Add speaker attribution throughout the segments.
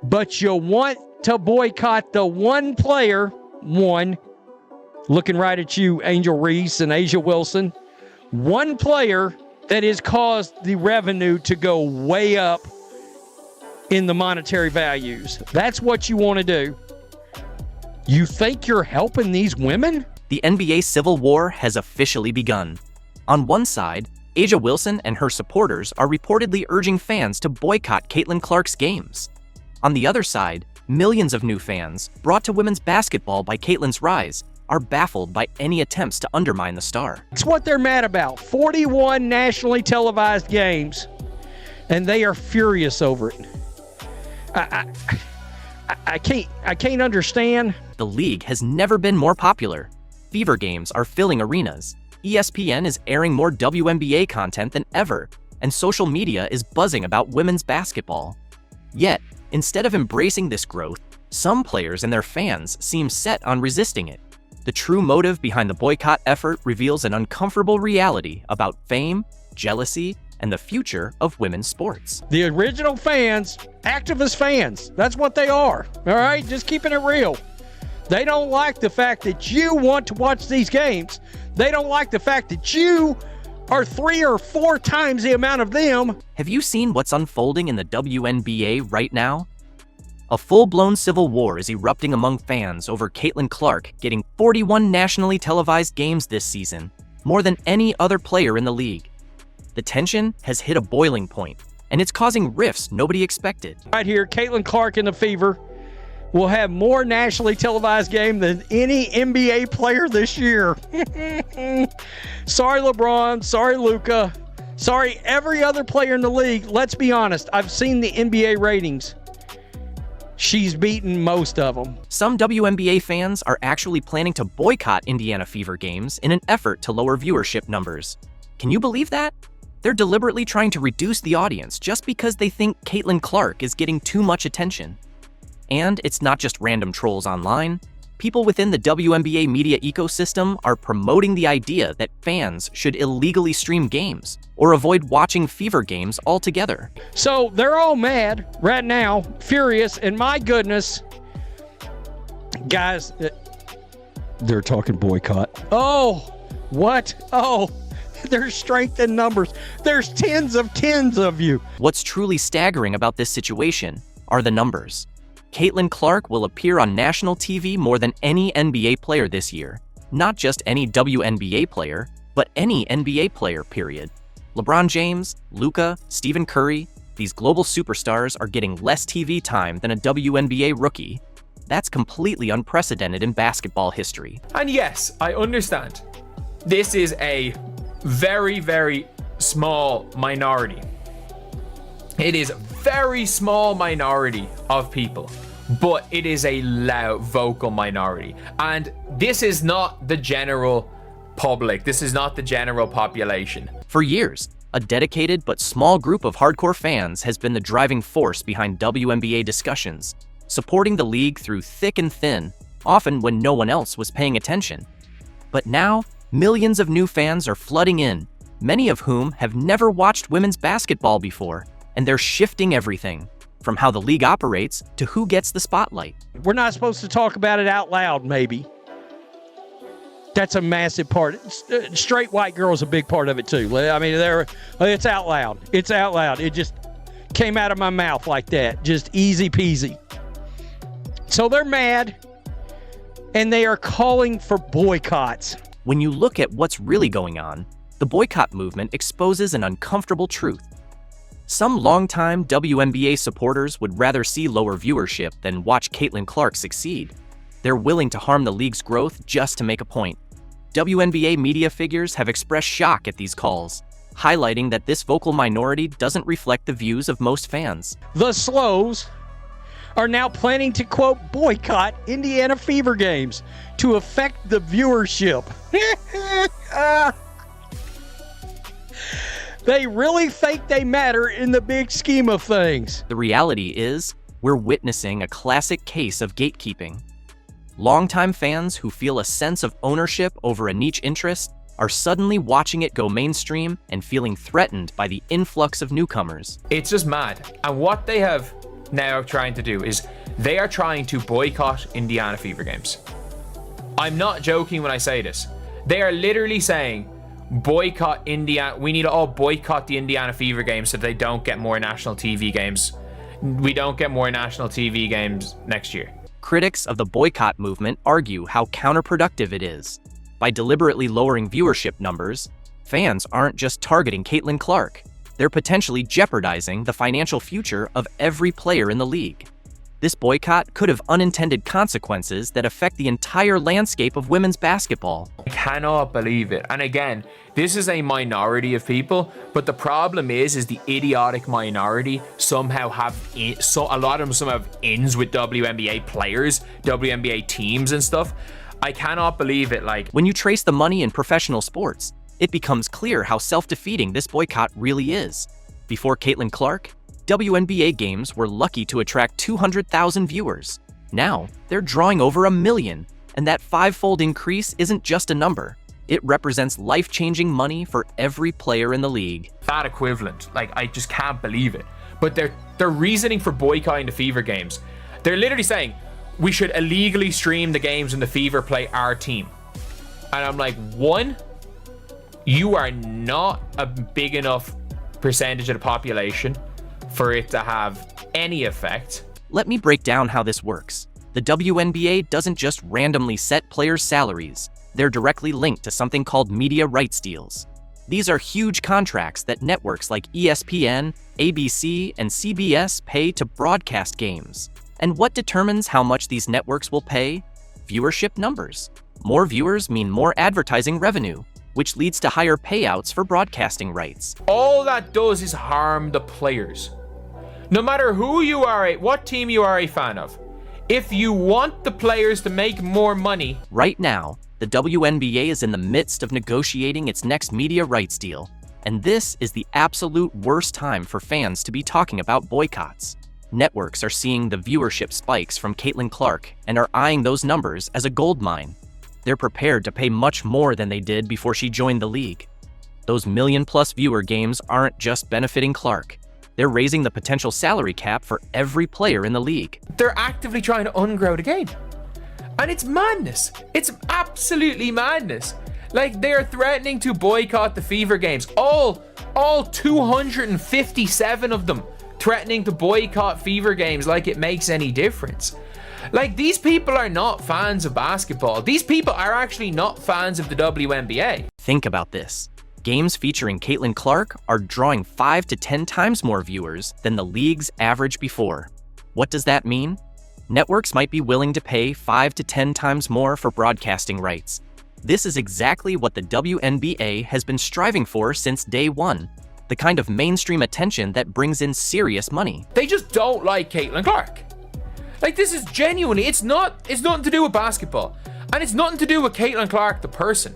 Speaker 1: but you want to boycott the one player, looking right at you, Angel Reese and Asia Wilson, one player that has caused the revenue to go way up in the monetary values. That's what you want to do. You think you're helping these women?
Speaker 2: The NBA civil war has officially begun. On one side, Asia Wilson and her supporters are reportedly urging fans to boycott Caitlin Clark's games. On the other side, millions of new fans, brought to women's basketball by Caitlin's rise, are baffled by any attempts to undermine the star.
Speaker 1: That's what they're mad about. 41 nationally televised games, and they are furious over it. I can't understand.
Speaker 2: The league has never been more popular. Fever games are filling arenas. ESPN is airing more WNBA content than ever, and social media is buzzing about women's basketball. Yet, instead of embracing this growth, some players and their fans seem set on resisting it. The true motive behind the boycott effort reveals an uncomfortable reality about fame, jealousy, and the future of women's sports.
Speaker 1: The original fans, activist fans, that's what they are, all right? Just keeping it real. They don't like the fact that you want to watch these games. They don't like the fact that you are 3 or 4 times the amount of them.
Speaker 2: Have you seen what's unfolding in the WNBA right now? A full-blown civil war is erupting among fans over Caitlin Clark getting 41 nationally televised games this season, more than any other player in the league. The tension has hit a boiling point, and it's causing rifts nobody expected.
Speaker 1: Right here, Caitlin Clark in the Fever will have more nationally televised game than any NBA player this year. Sorry, LeBron. Sorry, Luka. Sorry, every other player in the league. Let's be honest. I've seen the NBA ratings. She's beaten most of them.
Speaker 2: Some WNBA fans are actually planning to boycott Indiana Fever games in an effort to lower viewership numbers. Can you believe that? They're deliberately trying to reduce the audience just because they think Caitlin Clark is getting too much attention. And it's not just random trolls online. People within the WNBA media ecosystem are promoting the idea that fans should illegally stream games or avoid watching Fever games altogether.
Speaker 1: So they're all mad right now, furious, and my goodness, guys, they're talking boycott. Oh, what? Oh, there's strength in numbers. There's tens of you.
Speaker 2: What's truly staggering about this situation are the numbers. Caitlin Clark will appear on national TV more than any NBA player this year. Not just any WNBA player, but any NBA player, period. LeBron James, Luka, Stephen Curry, these global superstars are getting less TV time than a WNBA rookie. That's completely unprecedented in basketball history.
Speaker 3: And yes, I understand. This is a very, very small minority. It is a very small minority of people, but it is a loud, vocal minority. And this is not the general public. This is not the general population.
Speaker 2: For years, a dedicated but small group of hardcore fans has been the driving force behind WNBA discussions, supporting the league through thick and thin, often when no one else was paying attention. But now, millions of new fans are flooding in, many of whom have never watched women's basketball before. And they're shifting everything, from how the league operates to who gets the spotlight.
Speaker 1: We're not supposed to talk about it out loud, maybe. That's a massive part. Straight white girl's a big part of it, too. I mean, it's out loud. It's out loud. It just came out of my mouth like that. Just easy peasy. So they're mad, and they are calling for boycotts.
Speaker 2: When you look at what's really going on, the boycott movement exposes an uncomfortable truth. Some longtime WNBA supporters would rather see lower viewership than watch Caitlin Clark succeed. They're willing to harm the league's growth just to make a point. WNBA media figures have expressed shock at these calls, highlighting that this vocal minority doesn't reflect the views of most fans.
Speaker 1: The Slows are now planning to, quote, boycott Indiana Fever games to affect the viewership. They really think they matter in the big scheme of things.
Speaker 2: The reality is, we're witnessing a classic case of gatekeeping. Longtime fans who feel a sense of ownership over a niche interest are suddenly watching it go mainstream and feeling threatened by the influx of newcomers.
Speaker 3: It's just mad. And what they have now trying to do is they are trying to boycott Indiana Fever games. I'm not joking when I say this. They are literally saying, boycott Indiana. We need to all boycott the Indiana Fever games so they don't get more national TV games. We don't get more national TV games next year.
Speaker 2: Critics of the boycott movement argue how counterproductive it is. By deliberately lowering viewership numbers, fans aren't just targeting Caitlin Clark. They're potentially jeopardizing the financial future of every player in the league. This boycott could have unintended consequences that affect the entire landscape of women's basketball.
Speaker 3: I cannot believe it. And again, this is a minority of people, but the problem is the idiotic minority somehow have, a lot of them somehow have ins with WNBA players, WNBA teams and stuff. I cannot believe it. Like,
Speaker 2: when you trace the money in professional sports, it becomes clear how self-defeating this boycott really is. Before Caitlin Clark, WNBA games were lucky to attract 200,000 viewers. Now, they're drawing over 1 million, and that five-fold increase isn't just a number. It represents life-changing money for every player in the league.
Speaker 3: That equivalent, like, I just can't believe it. But their reasoning for boycotting the Fever games, they're literally saying, we should illegally stream the games when the Fever play our team. And I'm like, one, you are not a big enough percentage of the population for it to have any effect.
Speaker 2: Let me break down how this works. The WNBA doesn't just randomly set players' salaries. They're directly linked to something called media rights deals. These are huge contracts that networks like ESPN, ABC, and CBS pay to broadcast games. And what determines how much these networks will pay? Viewership numbers. More viewers mean more advertising revenue, which leads to higher payouts for broadcasting rights.
Speaker 3: All that does is harm the players. No matter who you are, what team you are a fan of, if you want the players to make more money.
Speaker 2: Right now, the WNBA is in the midst of negotiating its next media rights deal, and this is the absolute worst time for fans to be talking about boycotts. Networks are seeing the viewership spikes from Caitlin Clark and are eyeing those numbers as a goldmine. They're prepared to pay much more than they did before she joined the league. Those million-plus viewer games aren't just benefiting Clark. They're raising the potential salary cap for every player in the league.
Speaker 3: They're actively trying to ungrow the game. And it's madness. It's absolutely madness. Like, they're threatening to boycott the Fever games. All 257 of them threatening to boycott Fever games like it makes any difference. Like, these people are not fans of basketball. These people are actually not fans of the WNBA.
Speaker 2: Think about this. Games featuring Caitlin Clark are drawing 5 to 10 times more viewers than the league's average before. What does that mean? Networks might be willing to pay 5 to 10 times more for broadcasting rights. This is exactly what the WNBA has been striving for since day one. The kind of mainstream attention that brings in serious money.
Speaker 3: They just don't like Caitlin Clark. Like, this is genuinely, it's nothing to do with basketball. And it's nothing to do with Caitlin Clark, the person.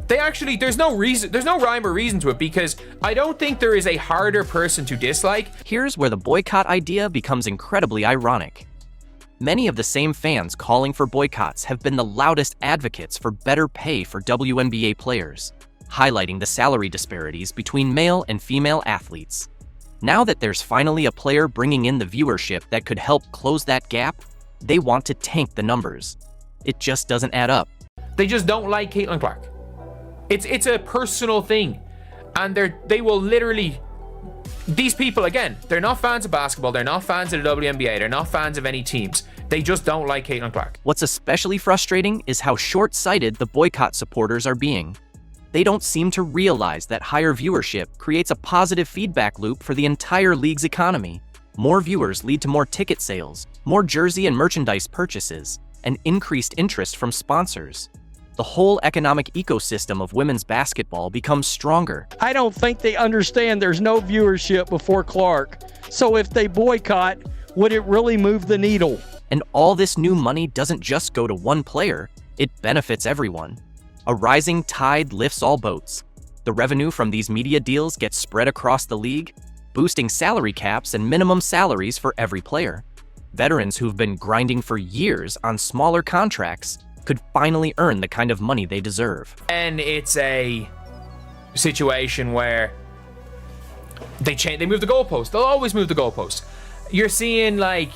Speaker 3: There's no rhyme or reason to it, because I don't think there is a harder person to dislike.
Speaker 2: Here's where the boycott idea becomes incredibly ironic. Many of the same fans calling for boycotts have been the loudest advocates for better pay for WNBA players, highlighting the salary disparities between male and female athletes. Now that there's finally a player bringing in the viewership that could help close that gap, they want to tank the numbers. It just doesn't add up.
Speaker 3: They just don't like Caitlin Clark. It's a personal thing, and they will literally. These people, again, they're not fans of basketball. They're not fans of the WNBA. They're not fans of any teams. They just don't like Caitlin Clark.
Speaker 2: What's especially frustrating is how short-sighted the boycott supporters are being. They don't seem to realize that higher viewership creates a positive feedback loop for the entire league's economy. More viewers lead to more ticket sales, more jersey and merchandise purchases, and increased interest from sponsors. The whole economic ecosystem of women's basketball becomes stronger.
Speaker 1: I don't think they understand there's no viewership before Clark. So if they boycott, would it really move the needle?
Speaker 2: And all this new money doesn't just go to one player, it benefits everyone. A rising tide lifts all boats. The revenue from these media deals gets spread across the league, boosting salary caps and minimum salaries for every player. Veterans who've been grinding for years on smaller contracts could finally earn the kind of money they deserve.
Speaker 3: And it's a situation where they move the goalpost. They'll always move the goalpost. you're seeing like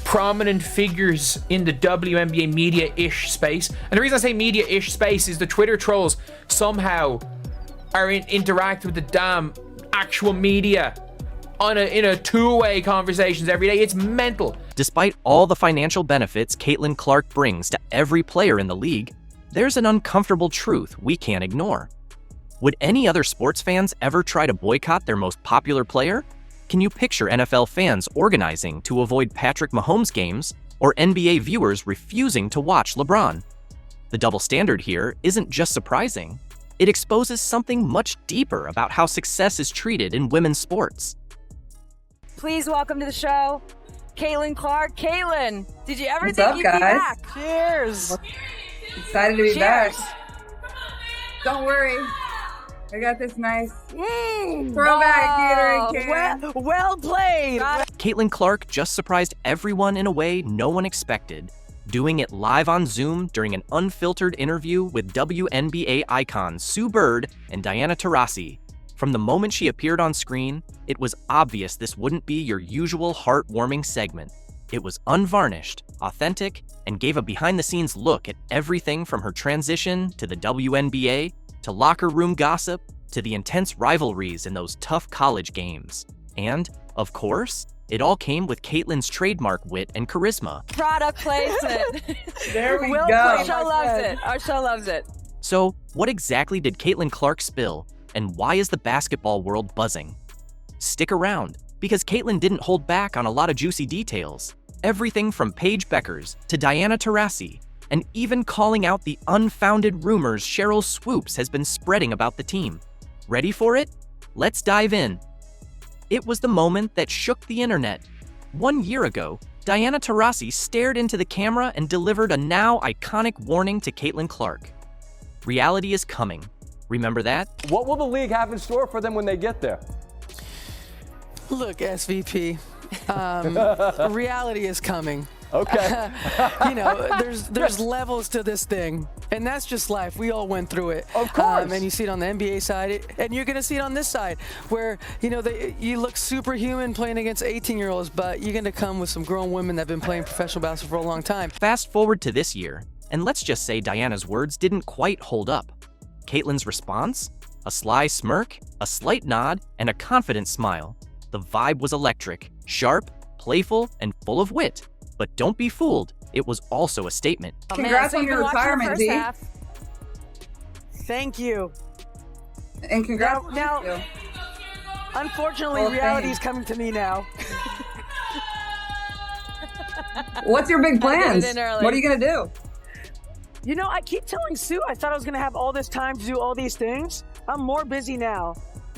Speaker 3: prominent figures in the WNBA media-ish space. And the reason I say media-ish space is the Twitter trolls somehow are interact with the damn actual media in a two-way conversations every day. It's mental.
Speaker 2: Despite all the financial benefits Caitlin Clark brings to every player in the league, there's an uncomfortable truth we can't ignore. Would any other sports fans ever try to boycott their most popular player? Can you picture NFL fans organizing to avoid Patrick Mahomes games or NBA viewers refusing to watch LeBron? The double standard here isn't just surprising. It exposes something much deeper about how success is treated in women's sports.
Speaker 4: Please welcome to the show, Caitlin Clark. Caitlin, did you ever
Speaker 5: What's
Speaker 4: think
Speaker 5: up,
Speaker 4: you'd
Speaker 5: guys?
Speaker 4: be back? Cheers.
Speaker 5: Excited to be
Speaker 4: Cheers.
Speaker 5: back. Don't worry. I got this nice throwback theater can.
Speaker 4: Well played.
Speaker 2: Caitlin Clark just surprised everyone in a way no one expected, doing it live on Zoom during an unfiltered interview with WNBA icons Sue Bird and Diana Taurasi. From the moment she appeared on screen, it was obvious this wouldn't be your usual heartwarming segment. It was unvarnished, authentic, and gave a behind-the-scenes look at everything from her transition to the WNBA, to locker room gossip, to the intense rivalries in those tough college games. And, of course, it all came with Caitlin's trademark wit and charisma.
Speaker 4: Product placement.
Speaker 5: There we
Speaker 4: Will
Speaker 5: go.
Speaker 4: Our show loves it. Our show loves it.
Speaker 2: So, what exactly did Caitlin Clark spill, and why is the basketball world buzzing? Stick around, because Caitlin didn't hold back on a lot of juicy details. Everything from Paige Beckers to Diana Taurasi, and even calling out the unfounded rumors Cheryl Swoops has been spreading about the team. Ready for it? Let's dive in. It was the moment that shook the internet. 1 year ago, Diana Taurasi stared into the camera and delivered a now iconic warning to Caitlin Clark. Reality is coming. Remember that?
Speaker 6: What will the league have in store for them when they get there?
Speaker 7: Look, SVP, reality is coming.
Speaker 6: Okay.
Speaker 7: There's levels to this thing, and that's just life. We all went through it.
Speaker 6: Of course.
Speaker 7: And you see it on the NBA side, and you're going to see it on this side, where, you look superhuman playing against 18-year-olds, but you're going to come with some grown women that have been playing professional basketball for a long time.
Speaker 2: Fast forward to this year, and let's just say Diana's words didn't quite hold up. Caitlin's response? A sly smirk, a slight nod, and a confident smile. The vibe was electric, sharp, playful, and full of wit. But don't be fooled, it was also a statement.
Speaker 5: Congrats on your retirement, D.
Speaker 7: Thank you.
Speaker 5: And congrats
Speaker 7: Now-
Speaker 5: on you.
Speaker 7: Unfortunately,
Speaker 5: Well,
Speaker 7: reality
Speaker 5: thanks.
Speaker 7: is coming to me now.
Speaker 5: What's your big plans?
Speaker 4: in early.
Speaker 5: What are you going to do?
Speaker 7: I keep telling Sue I thought I was going to have all this time to do all these things. I'm more busy now.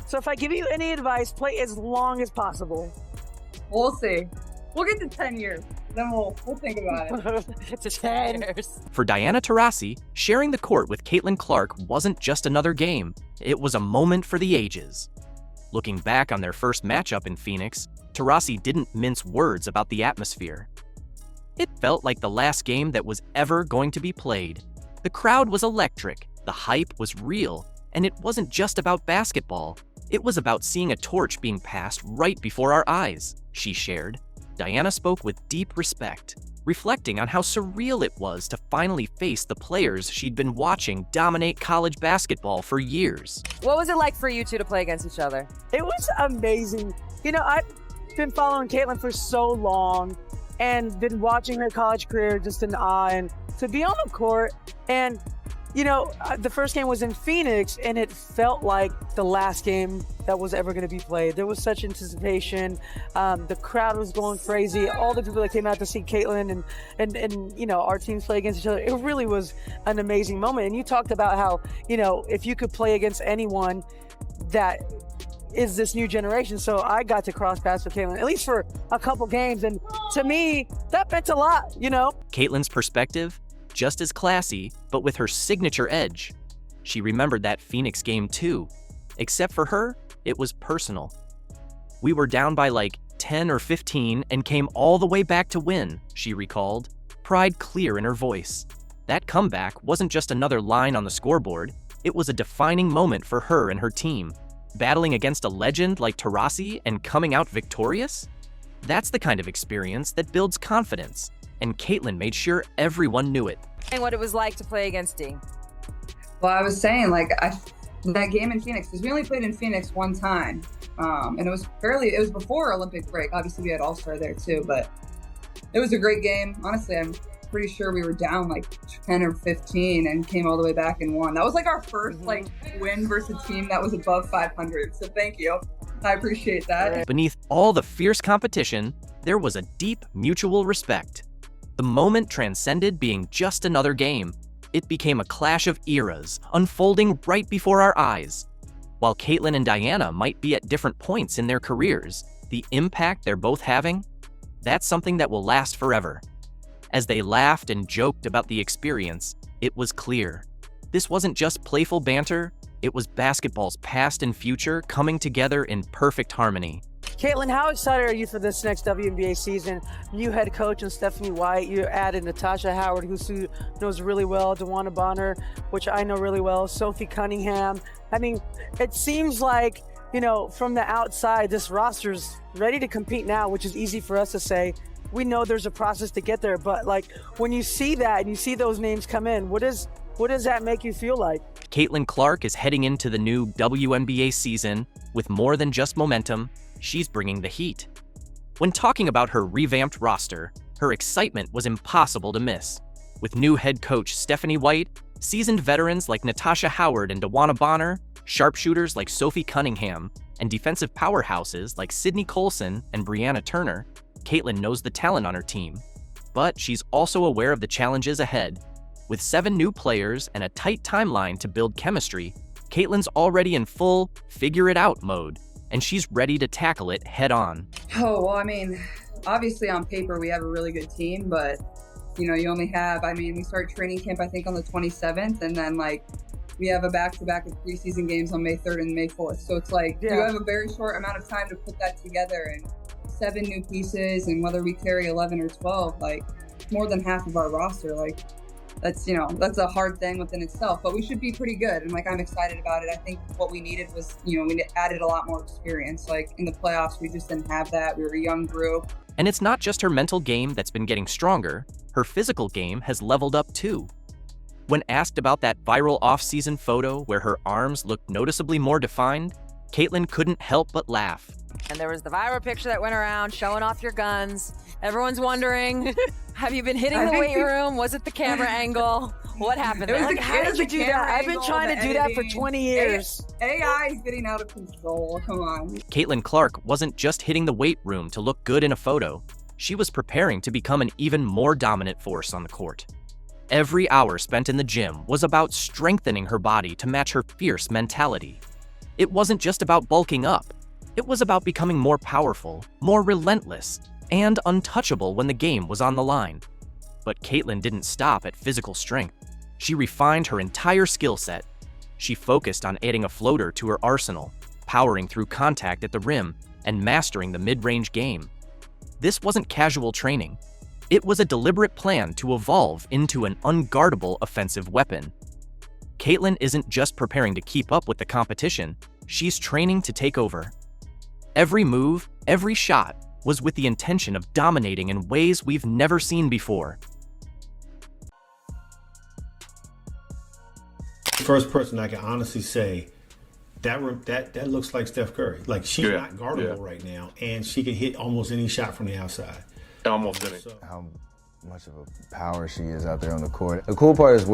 Speaker 7: So if I give you any advice, play as long as possible.
Speaker 5: We'll see. We'll get to 10 years. Then we'll think about it.
Speaker 7: It's 10 years.
Speaker 2: For Diana Taurasi, sharing the court with Caitlin Clark wasn't just another game, it was a moment for the ages. Looking back on their first matchup in Phoenix, Taurasi didn't mince words about the atmosphere. It felt like the last game that was ever going to be played. The crowd was electric, the hype was real, and it wasn't just about basketball. It was about seeing a torch being passed right before our eyes, she shared. Diana spoke with deep respect, reflecting on how surreal it was to finally face the players she'd been watching dominate college basketball for years.
Speaker 4: What was it like for you two to play against each other?
Speaker 7: It was amazing. I've been following Caitlin for so long and been watching her college career just in awe. And to be on the court and, the first game was in Phoenix, and it felt like the last game that was ever going to be played. There was such anticipation. The crowd was going crazy. All the people that came out to see Caitlin and our teams play against each other. It really was an amazing moment. And you talked about how, if you could play against anyone that is this new generation. So I got to cross paths with Caitlin, at least for a couple games. And to me, that meant a lot,
Speaker 2: Caitlin's perspective? Just as classy, but with her signature edge. She remembered that Phoenix game too. Except for her, it was personal. We were down by like 10 or 15 and came all the way back to win, she recalled, pride clear in her voice. That comeback wasn't just another line on the scoreboard, it was a defining moment for her and her team. Battling against a legend like Taurasi and coming out victorious? That's the kind of experience that builds confidence, and Caitlin made sure everyone knew it.
Speaker 4: And what it was like to play against D.
Speaker 5: Well, I was saying, like, that game in Phoenix, because we only played in Phoenix one time, and it was before Olympic break. Obviously, we had All-Star there too, but it was a great game. Honestly, I'm pretty sure we were down like 10 or 15 and came all the way back and won. That was like our first like win versus a team that was above 500. So thank you. I appreciate that.
Speaker 2: Beneath all the fierce competition, there was a deep mutual respect. The moment transcended being just another game. It became a clash of eras, unfolding right before our eyes. While Caitlin and Diana might be at different points in their careers, the impact they're both having, that's something that will last forever. As they laughed and joked about the experience, it was clear. This wasn't just playful banter, it was basketball's past and future coming together in perfect harmony.
Speaker 7: Caitlin, how excited are you for this next WNBA season? New head coach and Stephanie White. You added Natasha Howard, who Sue knows really well, DeWanna Bonner, which I know really well, Sophie Cunningham. I mean, it seems like, you know, from the outside, this roster's ready to compete now, which is easy for us to say. We know there's a process to get there, but like when you see that and you see those names come in, what does that make you feel like?
Speaker 2: Caitlin Clark is heading into the new WNBA season with more than just momentum. She's bringing the heat. When talking about her revamped roster, her excitement was impossible to miss. With new head coach Stephanie White, seasoned veterans like Natasha Howard and DeWanna Bonner, sharpshooters like Sophie Cunningham, and defensive powerhouses like Sydney Colson and Brianna Turner, Caitlin knows the talent on her team. But she's also aware of the challenges ahead. With 7 new players and a tight timeline to build chemistry, Caitlin's already in full figure-it-out mode, and she's ready to tackle it head-on.
Speaker 5: Oh, well, I mean, obviously on paper we have a really good team, but, you know, you only have, I mean, we start training camp, I think, on the 27th, and then, like, we have a back-to-back of preseason games on May 3rd and May 4th. So it's like, you have a very short amount of time to put that together, and 7 new pieces, and whether we carry 11 or 12, like, more than half of our roster, like, that's, you know, that's a hard thing within itself, but we should be pretty good. And like, I'm excited about it. I think what we needed was, you know, we added a lot more experience. Like in the playoffs, we just didn't have that. We were a young group.
Speaker 2: And it's not just her mental game that's been getting stronger, her physical game has leveled up too. When asked about that viral off-season photo where her arms looked noticeably more defined, Caitlin couldn't help but laugh.
Speaker 4: And there was the viral picture that went around showing off your guns. Everyone's wondering, have you been hitting the weight room? Was it the camera angle? What happened there?
Speaker 7: Like, how did you do that? I've been trying to do that for 20 years.
Speaker 5: AI is getting out of control. Come on.
Speaker 2: Caitlin Clark wasn't just hitting the weight room to look good in a photo. She was preparing to become an even more dominant force on the court. Every hour spent in the gym was about strengthening her body to match her fierce mentality. It wasn't just about bulking up. It was about becoming more powerful, more relentless, and untouchable when the game was on the line. But Caitlin didn't stop at physical strength. She refined her entire skill set. She focused on adding a floater to her arsenal, powering through contact at the rim, and mastering the mid-range game. This wasn't casual training. It was a deliberate plan to evolve into an unguardable offensive weapon. Caitlin isn't just preparing to keep up with the competition, she's training to take over. Every move, every shot, was with the intention of dominating in ways we've never seen before.
Speaker 8: First person I can honestly say that looks like Steph Curry. Like she's not guardable right now, and she can hit almost any shot from the outside.
Speaker 9: Almost any.
Speaker 10: How much of a power she is out there on the court. The cool part is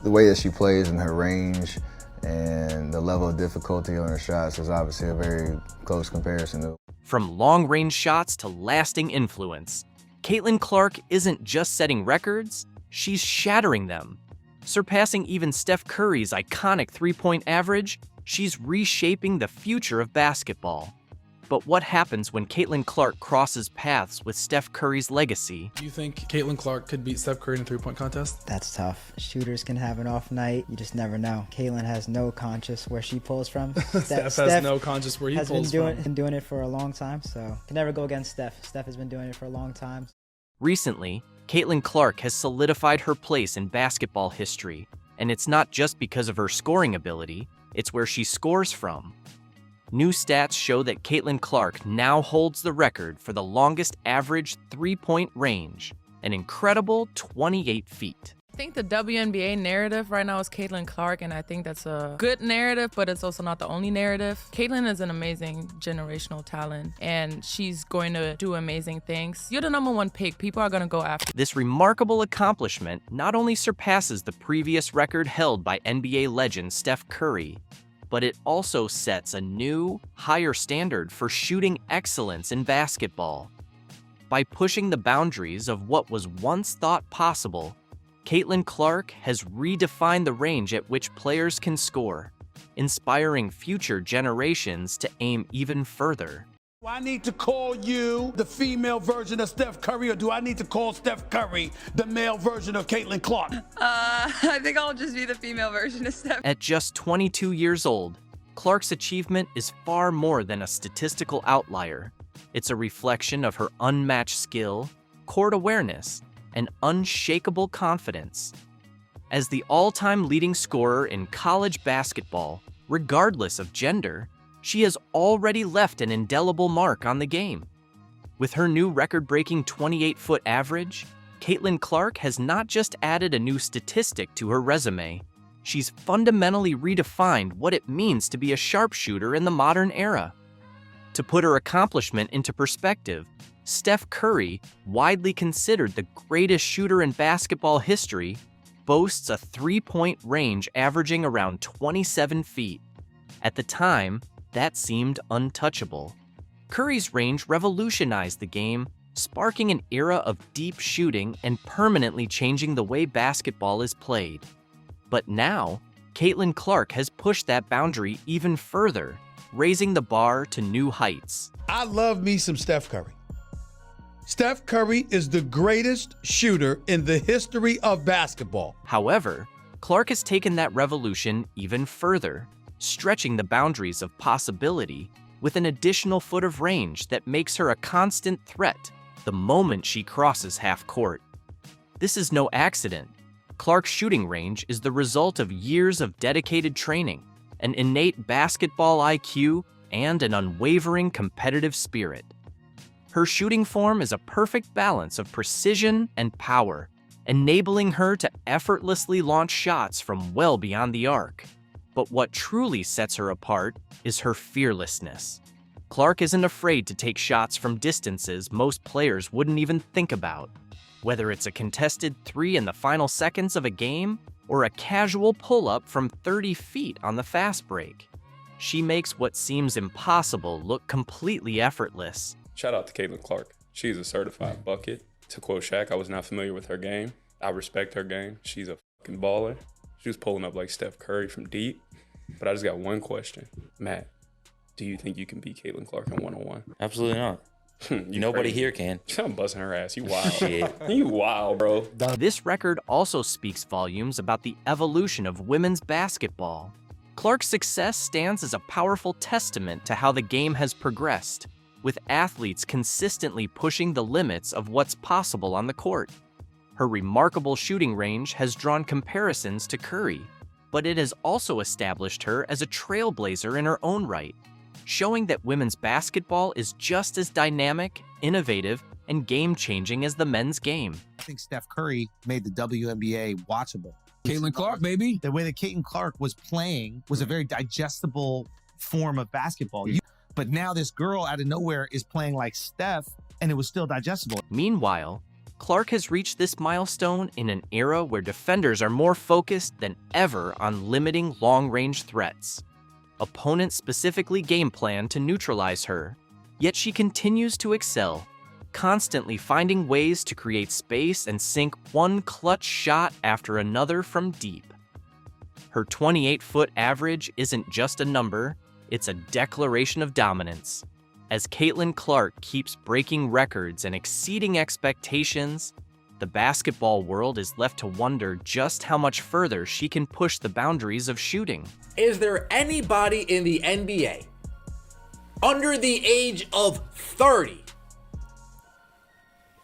Speaker 10: the way that she plays and her range and the level of difficulty on her shots is obviously a very close comparison.
Speaker 2: From long-range shots to lasting influence, Caitlin Clark isn't just setting records, she's shattering them. Surpassing even Steph Curry's iconic three-point average, she's reshaping the future of basketball. But what happens when Caitlin Clark crosses paths with Steph Curry's legacy?
Speaker 11: Do you think Caitlin Clark could beat Steph Curry in a three-point contest?
Speaker 12: That's tough. Shooters can have an off night. You just never know. Caitlin has no conscience where she pulls from.
Speaker 11: Steph has no conscience where he pulls from.
Speaker 12: Been doing it for a long time, so can never go against Steph. Steph has been doing it for a long time.
Speaker 2: Recently, Caitlin Clark has solidified her place in basketball history, and it's not just because of her scoring ability, it's where she scores from. New stats show that Caitlin Clark now holds the record for the longest average three-point range, an incredible 28 feet.
Speaker 9: I think the WNBA narrative right now is Caitlin Clark, and I think that's a good narrative, but it's also not the only narrative. Caitlin is an amazing generational talent, and she's going to do amazing things. You're the #1 pick. People are going to go after.
Speaker 2: This remarkable accomplishment not only surpasses the previous record held by NBA legend Steph Curry, but it also sets a new, higher standard for shooting excellence in basketball. By pushing the boundaries of what was once thought possible, Caitlin Clark has redefined the range at which players can score, inspiring future generations to aim even further.
Speaker 13: Do I need to call you the female version of Steph Curry, or do I need to call Steph Curry the male version of Caitlin Clark?
Speaker 14: I think I'll just be the female version of Steph.
Speaker 2: At just 22 years old, Clark's achievement is far more than a statistical outlier. It's a reflection of her unmatched skill, court awareness, and unshakable confidence. As the all-time leading scorer in college basketball, regardless of gender, she has already left an indelible mark on the game. With her new record-breaking 28-foot average, Caitlin Clark has not just added a new statistic to her resume, she's fundamentally redefined what it means to be a sharpshooter in the modern era. To put her accomplishment into perspective, Steph Curry, widely considered the greatest shooter in basketball history, boasts a three-point range averaging around 27 feet. At the time, that seemed untouchable. Curry's range revolutionized the game, sparking an era of deep shooting and permanently changing the way basketball is played. But now, Caitlin Clark has pushed that boundary even further, raising the bar to new heights.
Speaker 13: I love me some Steph Curry. Steph Curry is the greatest shooter in the history of basketball.
Speaker 2: However, Clark has taken that revolution even further, stretching the boundaries of possibility with an additional foot of range that makes her a constant threat the moment she crosses half court. This is no accident. Clark's shooting range is the result of years of dedicated training, an innate basketball IQ, and an unwavering competitive spirit. Her shooting form is a perfect balance of precision and power, enabling her to effortlessly launch shots from well beyond the arc. But what truly sets her apart is her fearlessness. Clark isn't afraid to take shots from distances most players wouldn't even think about. Whether it's a contested three in the final seconds of a game or a casual pull-up from 30 feet on the fast break, she makes what seems impossible look completely effortless.
Speaker 15: Shout out to Caitlin Clark. She's a certified bucket. To quote Shaq, I was not familiar with her game. I respect her game. She's a fucking baller. She was pulling up like Steph Curry from deep. But I just got one question. Matt, do you think you can beat Caitlin Clark in one-on-one?
Speaker 16: Absolutely not. Nobody
Speaker 15: crazy.
Speaker 16: Here can.
Speaker 15: I'm busting her ass. You wild. Shit. You wild, bro.
Speaker 2: This record also speaks volumes about the evolution of women's basketball. Clark's success stands as a powerful testament to how the game has progressed, with athletes consistently pushing the limits of what's possible on the court. Her remarkable shooting range has drawn comparisons to Curry, but it has also established her as a trailblazer in her own right, showing that women's basketball is just as dynamic, innovative, and game-changing as the men's game.
Speaker 17: I think Steph Curry made the WNBA watchable.
Speaker 18: Caitlin Clark, baby.
Speaker 17: The way that Caitlin Clark was playing was a very digestible form of basketball. But now this girl out of nowhere is playing like Steph, and it was still digestible.
Speaker 2: Meanwhile, Clark has reached this milestone in an era where defenders are more focused than ever on limiting long-range threats. Opponents specifically game plan to neutralize her, yet she continues to excel, constantly finding ways to create space and sink one clutch shot after another from deep. Her 28-foot average isn't just a number, it's a declaration of dominance. As Caitlin Clark keeps breaking records and exceeding expectations, the basketball world is left to wonder just how much further she can push the boundaries of shooting.
Speaker 19: Is there anybody in the NBA under the age of 30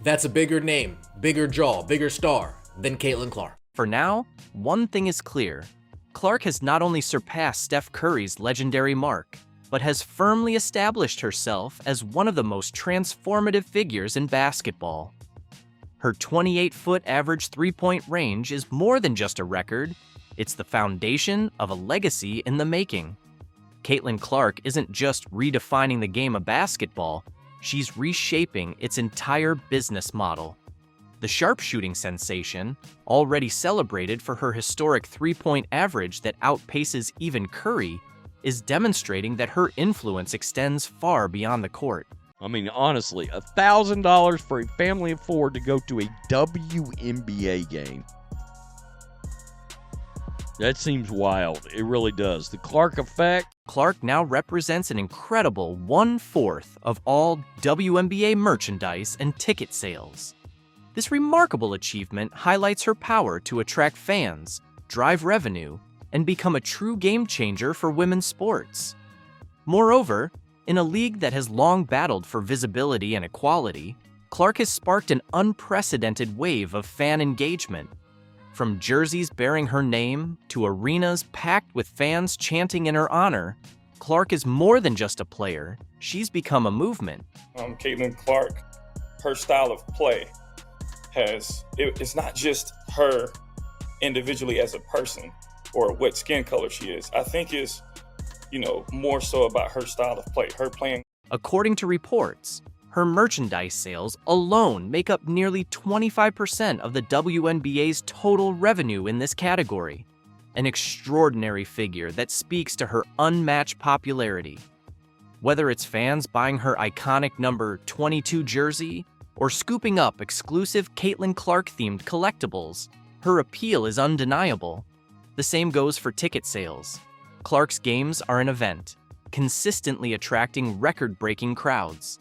Speaker 19: that's a bigger name, bigger jaw, bigger star than Caitlin Clark?
Speaker 2: For now, one thing is clear. Clark has not only surpassed Steph Curry's legendary mark, but has firmly established herself as one of the most transformative figures in basketball. Her 28-foot average three-point range is more than just a record. It's the foundation of a legacy in the making. Caitlin Clark isn't just redefining the game of basketball, she's reshaping its entire business model. The sharpshooting sensation, already celebrated for her historic three-point average that outpaces even Curry, is demonstrating that her influence extends far beyond the court.
Speaker 1: I mean, honestly, $1,000 for a family of 4 to go to a WNBA game. That seems wild. It really does. The Clark effect.
Speaker 2: Clark now represents an incredible 1/4 of all WNBA merchandise and ticket sales. This remarkable achievement highlights her power to attract fans, drive revenue, and become a true game changer for women's sports. Moreover, in a league that has long battled for visibility and equality, Clark has sparked an unprecedented wave of fan engagement. From jerseys bearing her name to arenas packed with fans chanting in her honor, Clark is more than just a player. She's become a movement.
Speaker 15: Caitlin Clark, her style of play it's not just her individually as a person or what skin color she is. I think it's, more so about her style of play, her playing.
Speaker 2: According to reports, her merchandise sales alone make up nearly 25% of the WNBA's total revenue in this category, an extraordinary figure that speaks to her unmatched popularity. Whether it's fans buying her iconic number 22 jersey or scooping up exclusive Caitlin Clark-themed collectibles, her appeal is undeniable. The same goes for ticket sales. Clark's games are an event, consistently attracting record-breaking crowds.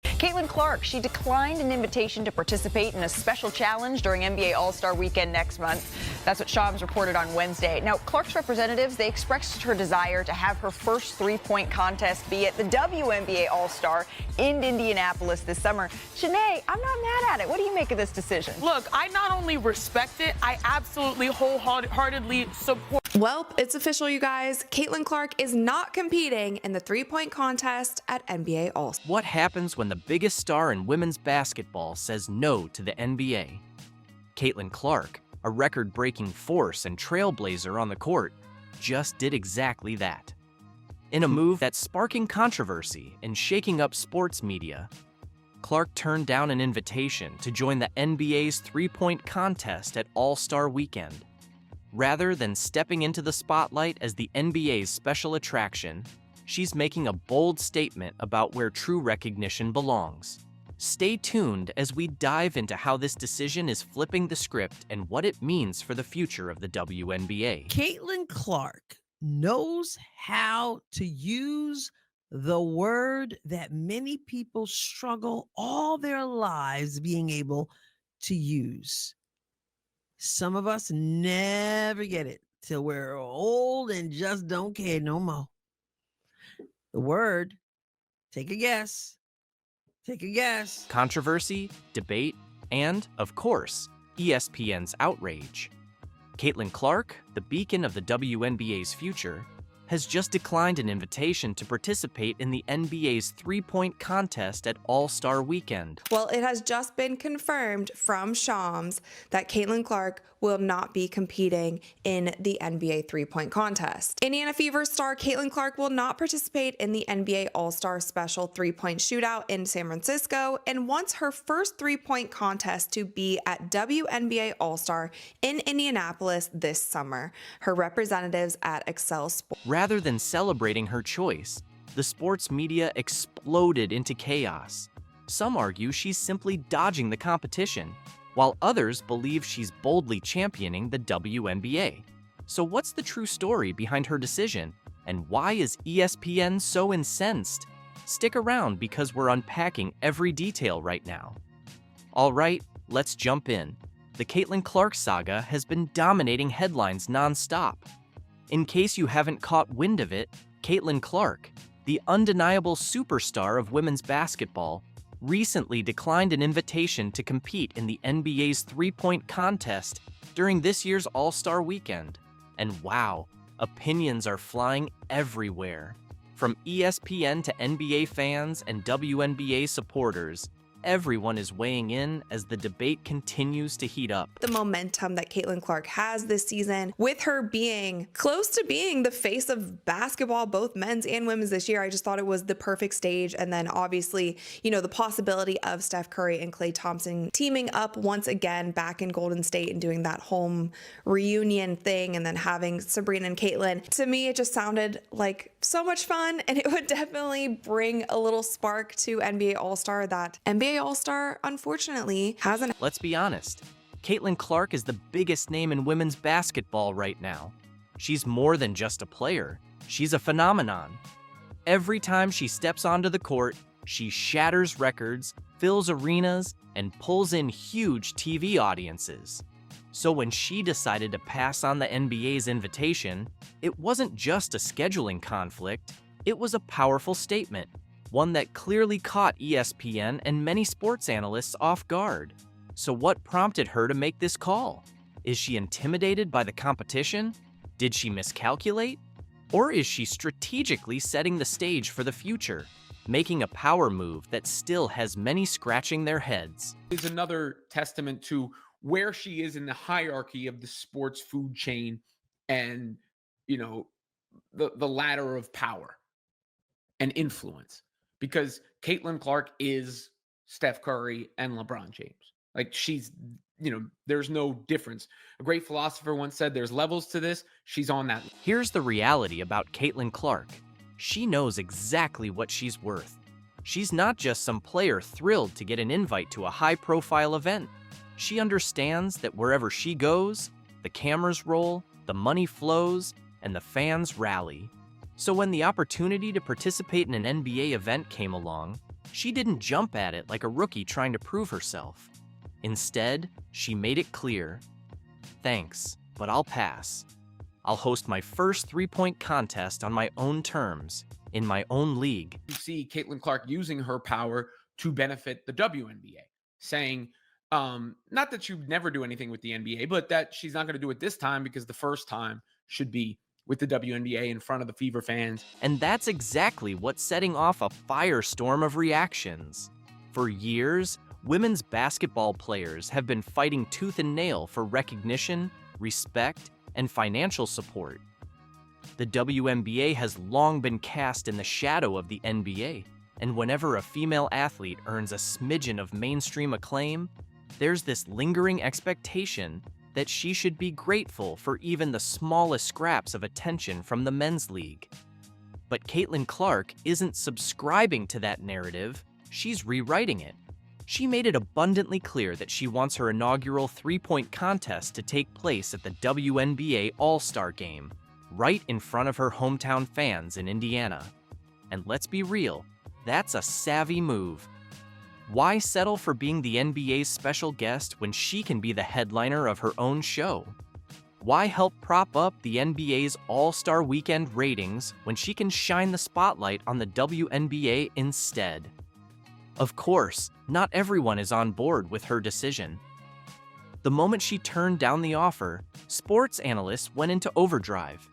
Speaker 18: Caitlin Clark, she declined an invitation to participate in a special challenge during NBA All-Star Weekend next month. That's what Shams reported on Wednesday. Now, Clark's representatives, they expressed her desire to have her first three-point contest be at the WNBA All-Star in Indianapolis this summer. Shanae, I'm not mad at it. What do you make of this decision?
Speaker 20: Look, I not only respect it, I absolutely wholeheartedly support.
Speaker 21: Well, it's official, you guys. Caitlin Clark is not competing in the three-point contest at NBA All-Star.
Speaker 2: What happens when the biggest star in women's basketball says no to the NBA? Caitlin Clark, a record-breaking force and trailblazer on the court, just did exactly that. In a move that's sparking controversy and shaking up sports media, Clark turned down an invitation to join the NBA's three-point contest at All-Star Weekend. Rather than stepping into the spotlight as the NBA's special attraction, she's making a bold statement about where true recognition belongs. Stay tuned as we dive into how this decision is flipping the script and what it means for the future of the WNBA.
Speaker 22: Caitlin Clark knows how to use the word that many people struggle all their lives being able to use. Some of us never get it till we're old and just don't care no more. The word, take a guess. Take a guess.
Speaker 2: Controversy, debate, and, of course, ESPN's outrage. Caitlin Clark, the beacon of the WNBA's future, has just declined an invitation to participate in the NBA's three-point contest at All-Star Weekend.
Speaker 21: Well, it has just been confirmed from Shams that Caitlin Clark will not be competing in the NBA three-point contest. Indiana Fever star Caitlin Clark will not participate in the NBA All-Star Special three-point shootout in San Francisco and wants her first three-point contest to be at WNBA All-Star in Indianapolis this summer. Her representatives at Excel Sports.
Speaker 2: Rather than celebrating her choice, the sports media exploded into chaos. Some argue she's simply dodging the competition, while others believe she's boldly championing the WNBA. So what's the true story behind her decision, and why is ESPN so incensed? Stick around because we're unpacking every detail right now. All right, let's jump in. The Caitlin Clark saga has been dominating headlines nonstop. In case you haven't caught wind of it, Caitlin Clark, the undeniable superstar of women's basketball, recently declined an invitation to compete in the NBA's three-point contest during this year's All-Star Weekend. And wow, opinions are flying everywhere. From ESPN to NBA fans and WNBA supporters, everyone is weighing in as the debate continues to heat up.
Speaker 21: The momentum that Caitlin Clark has this season, with her being close to being the face of basketball, both men's and women's this year, I just thought it was the perfect stage. And then obviously, you know, the possibility of Steph Curry and Klay Thompson teaming up once again back in Golden State and doing that home reunion thing, and then having Sabrina and Caitlin. To me, it just sounded like so much fun, and it would definitely bring a little spark to NBA All-Star that NBA All-Star, unfortunately, hasn't.
Speaker 2: Let's be honest, Caitlin Clark is the biggest name in women's basketball right now. She's more than just a player. She's a phenomenon. Every time she steps onto the court, she shatters records, fills arenas, and pulls in huge TV audiences. So when she decided to pass on the NBA's invitation, it wasn't just a scheduling conflict, it was a powerful statement. One that clearly caught ESPN and many sports analysts off guard. So what prompted her to make this call? Is she intimidated by the competition? Did she miscalculate? Or is she strategically setting the stage for the future, making a power move that still has many scratching their heads?
Speaker 3: It's another testament to where she is in the hierarchy of the sports food chain and, you know, the ladder of power and influence. Because Caitlin Clark is Steph Curry and LeBron James. Like, she's, you know, there's no difference. A great philosopher once said there's levels to this. She's on that.
Speaker 2: Here's the reality about Caitlin Clark. She knows exactly what she's worth. She's not just some player thrilled to get an invite to a high-profile event. She understands that wherever she goes, the cameras roll, the money flows, and the fans rally. So when the opportunity to participate in an NBA event came along, she didn't jump at it like a rookie trying to prove herself. Instead, she made it clear, "Thanks, but I'll pass. I'll host my first three-point contest on my own terms, in my own league."
Speaker 3: You see Caitlin Clark using her power to benefit the WNBA, saying, not that she'd never do anything with the NBA, but that she's not going to do it this time because the first time should be with the WNBA in front of the Fever fans.
Speaker 2: And that's exactly what's setting off a firestorm of reactions. For years, women's basketball players have been fighting tooth and nail for recognition, respect, and financial support. The WNBA has long been cast in the shadow of the NBA, and whenever a female athlete earns a smidgen of mainstream acclaim, there's this lingering expectation that she should be grateful for even the smallest scraps of attention from the men's league. But Caitlin Clark isn't subscribing to that narrative, she's rewriting it. She made it abundantly clear that she wants her inaugural three-point contest to take place at the WNBA All-Star Game, right in front of her hometown fans in Indiana. And let's be real, that's a savvy move. Why settle for being the NBA's special guest when she can be the headliner of her own show? Why help prop up the NBA's All-Star Weekend ratings when she can shine the spotlight on the WNBA instead? Of course, not everyone is on board with her decision. The moment she turned down the offer, sports analysts went into overdrive.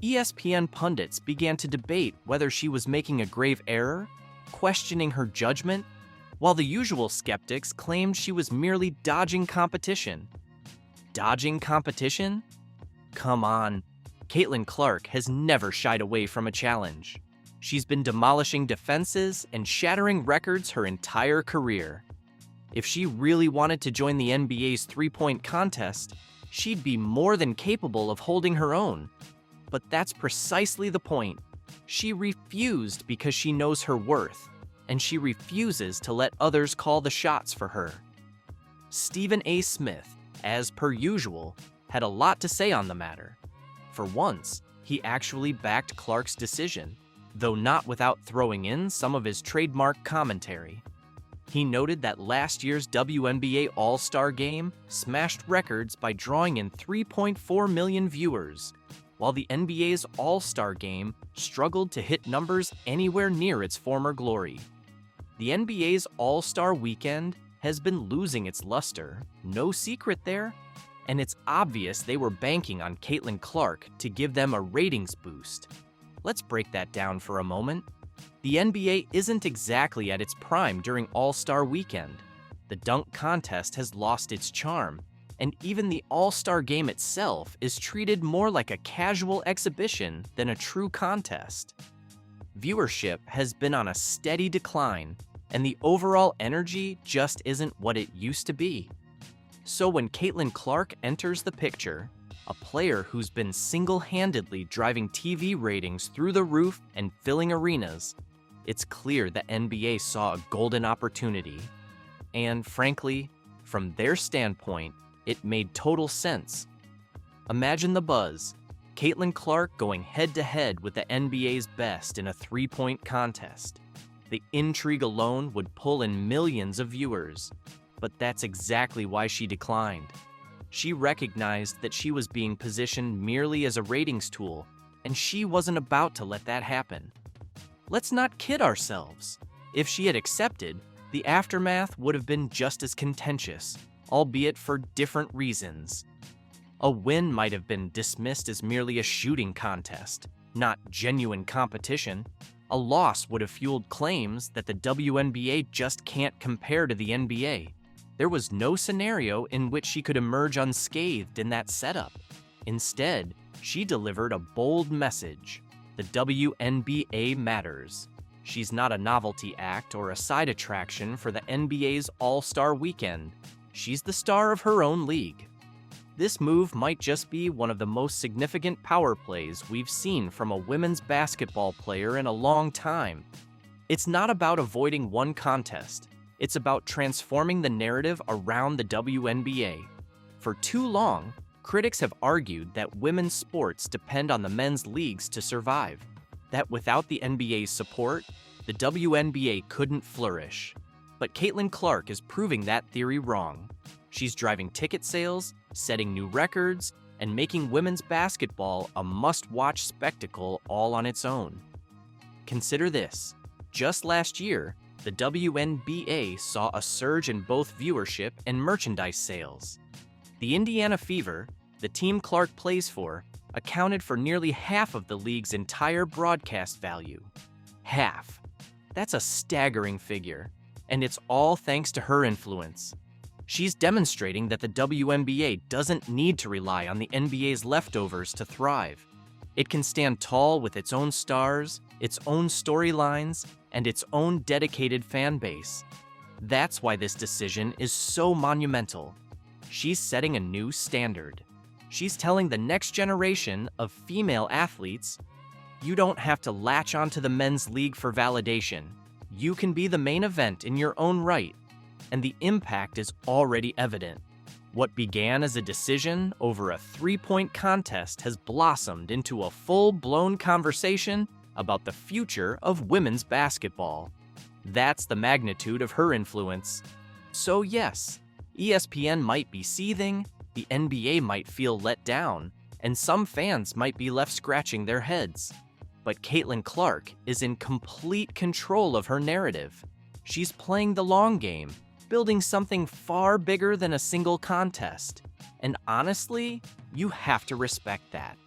Speaker 2: ESPN pundits began to debate whether she was making a grave error, questioning her judgment, while the usual skeptics claimed she was merely dodging competition. Dodging competition? Come on. Caitlin Clark has never shied away from a challenge. She's been demolishing defenses and shattering records her entire career. If she really wanted to join the NBA's three-point contest, she'd be more than capable of holding her own. But that's precisely the point. She refused because she knows her worth, and she refuses to let others call the shots for her. Stephen A. Smith, as per usual, had a lot to say on the matter. For once, he actually backed Clark's decision, though not without throwing in some of his trademark commentary. He noted that last year's WNBA All-Star Game smashed records by drawing in 3.4 million viewers, while the NBA's All-Star Game struggled to hit numbers anywhere near its former glory. The NBA's All-Star Weekend has been losing its luster, no secret there, and it's obvious they were banking on Caitlin Clark to give them a ratings boost. Let's break that down for a moment. The NBA isn't exactly at its prime during All-Star Weekend. The dunk contest has lost its charm, and even the All-Star game itself is treated more like a casual exhibition than a true contest. Viewership has been on a steady decline, and the overall energy just isn't what it used to be. So when Caitlin Clark enters the picture, a player who's been single-handedly driving TV ratings through the roof and filling arenas, it's clear the NBA saw a golden opportunity. And frankly, from their standpoint, it made total sense. Imagine the buzz. Caitlin Clark going head-to-head with the NBA's best in a three-point contest. The intrigue alone would pull in millions of viewers. But that's exactly why she declined. She recognized that she was being positioned merely as a ratings tool, and she wasn't about to let that happen. Let's not kid ourselves. If she had accepted, the aftermath would have been just as contentious, albeit for different reasons. A win might have been dismissed as merely a shooting contest, not genuine competition. A loss would have fueled claims that the WNBA just can't compare to the NBA. There was no scenario in which she could emerge unscathed in that setup. Instead, she delivered a bold message. The WNBA matters. She's not a novelty act or a side attraction for the NBA's All-Star Weekend. She's the star of her own league. This move might just be one of the most significant power plays we've seen from a women's basketball player in a long time. It's not about avoiding one contest. It's about transforming the narrative around the WNBA. For too long, critics have argued that women's sports depend on the men's leagues to survive, that without the NBA's support, the WNBA couldn't flourish. But Caitlin Clark is proving that theory wrong. She's driving ticket sales, setting new records, and making women's basketball a must-watch spectacle all on its own. Consider this. Just last year, the WNBA saw a surge in both viewership and merchandise sales. The Indiana Fever, the team Clark plays for, accounted for nearly half of the league's entire broadcast value. Half. That's a staggering figure, and it's all thanks to her influence. She's demonstrating that the WNBA doesn't need to rely on the NBA's leftovers to thrive. It can stand tall with its own stars, its own storylines, and its own dedicated fan base. That's why this decision is so monumental. She's setting a new standard. She's telling the next generation of female athletes, you don't have to latch onto the men's league for validation. You can be the main event in your own right, and the impact is already evident. What began as a decision over a three-point contest has blossomed into a full-blown conversation about the future of women's basketball. That's the magnitude of her influence. So yes, ESPN might be seething, the NBA might feel let down, and some fans might be left scratching their heads. But Caitlin Clark is in complete control of her narrative. She's playing the long game, building something far bigger than a single contest. And honestly, you have to respect that.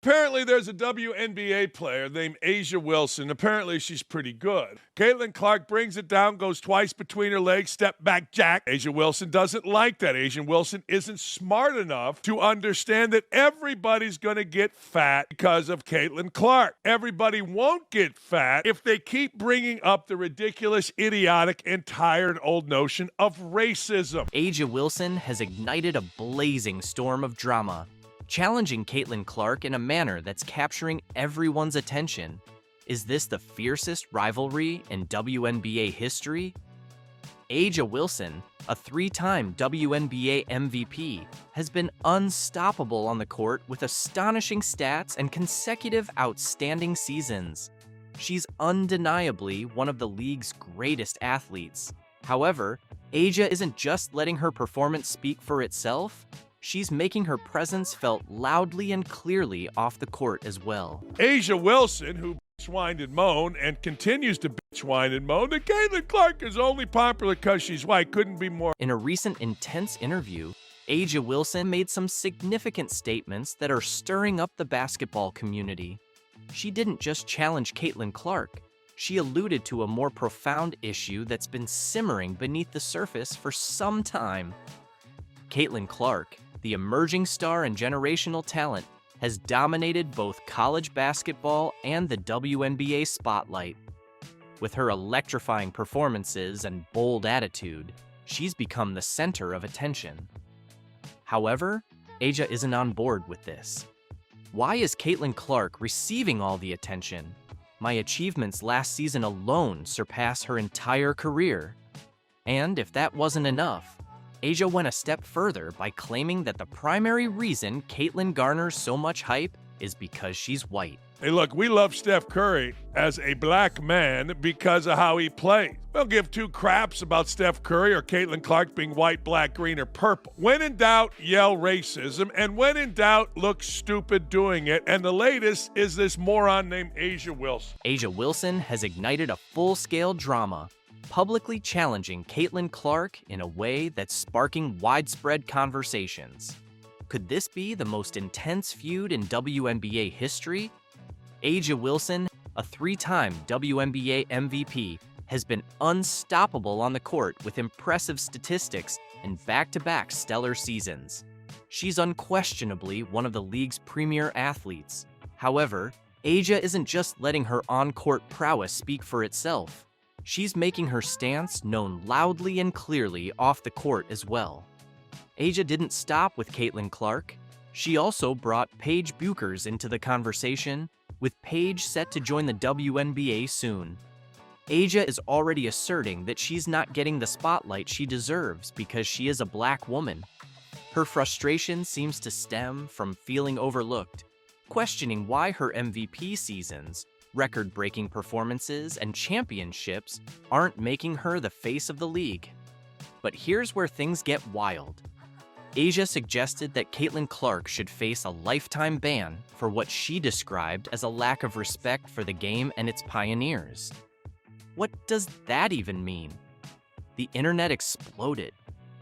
Speaker 4: Apparently, there's a WNBA player named Asia Wilson. Apparently, she's pretty good. Caitlin Clark brings it down, goes twice between her legs, step back jack. Asia Wilson doesn't like that. Asia Wilson isn't smart enough to understand that everybody's going to get fat because of Caitlin Clark. Everybody won't get fat if they keep bringing up the ridiculous, idiotic, and tired old notion of racism.
Speaker 2: Asia Wilson has ignited a blazing storm of drama, challenging Caitlin Clark in a manner that's capturing everyone's attention. Is this the fiercest rivalry in WNBA history? Asia Wilson, a three-time WNBA MVP, has been unstoppable on the court with astonishing stats and consecutive outstanding seasons. She's undeniably one of the league's greatest athletes. However, Asia isn't just letting her performance speak for itself. She's making her presence felt loudly and clearly off the court as well.
Speaker 4: Asia Wilson, who bitch-whined and moaned and continues to bitch-whine and moan, that Caitlin Clark is only popular because she's white, couldn't be more.
Speaker 2: In a recent intense interview, Asia Wilson made some significant statements that are stirring up the basketball community. she didn't just challenge Caitlin Clark. She alluded to a more profound issue that's been simmering beneath the surface for some time. Caitlin Clark, the emerging star and generational talent, has dominated both college basketball and the WNBA spotlight. With her electrifying performances and bold attitude, she's become the center of attention. However, A'ja isn't on board with this. Why is Caitlin Clark receiving all the attention? My achievements last season alone surpass her entire career. And if that wasn't enough, A'ja went a step further by claiming that the primary reason Caitlin garners so much hype is because she's white.
Speaker 4: Hey, look, we love Steph Curry as a black man because of how he plays. We don't give two craps about Steph Curry or Caitlin Clark being white, black, green, or purple. When in doubt, yell racism, and when in doubt, look stupid doing it. And the latest is this moron named A'ja Wilson.
Speaker 2: A'ja Wilson has ignited a full-scale drama, publicly challenging Caitlin Clark in a way that's sparking widespread conversations. Could this be the most intense feud in WNBA history? A'ja Wilson, a three-time WNBA MVP, has been unstoppable on the court with impressive statistics and back-to-back stellar seasons. She's unquestionably one of the league's premier athletes. However, A'ja isn't just letting her on-court prowess speak for itself. She's making her stance known loudly and clearly off the court as well. A'ja didn't stop with Caitlin Clark. She also brought Paige Buchers into the conversation, with Paige set to join the WNBA soon. A'ja is already asserting that she's not getting the spotlight she deserves because she is a black woman. Her frustration seems to stem from feeling overlooked, questioning why her MVP seasons, record-breaking performances, and championships aren't making her the face of the league. But here's where things get wild. A'ja suggested that Caitlin Clark should face a lifetime ban for what she described as a lack of respect for the game and its pioneers. What does that even mean? The internet exploded.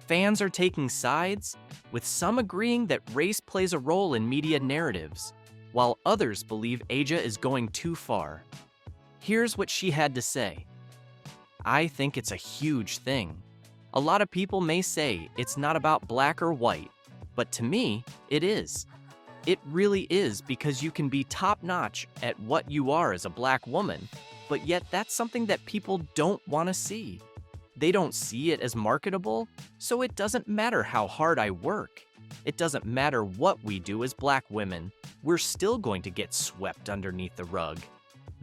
Speaker 2: Fans are taking sides, with some agreeing that race plays a role in media narratives, while others believe A'ja is going too far. Here's what she had to say. I think it's a huge thing. A lot of people may say it's not about black or white, but to me, it is. It really is, because you can be top-notch at what you are as a black woman, but yet that's something that people don't want to see. They don't see it as marketable, so it doesn't matter how hard I work. It doesn't matter what we do as black women. We're still going to get swept underneath the rug.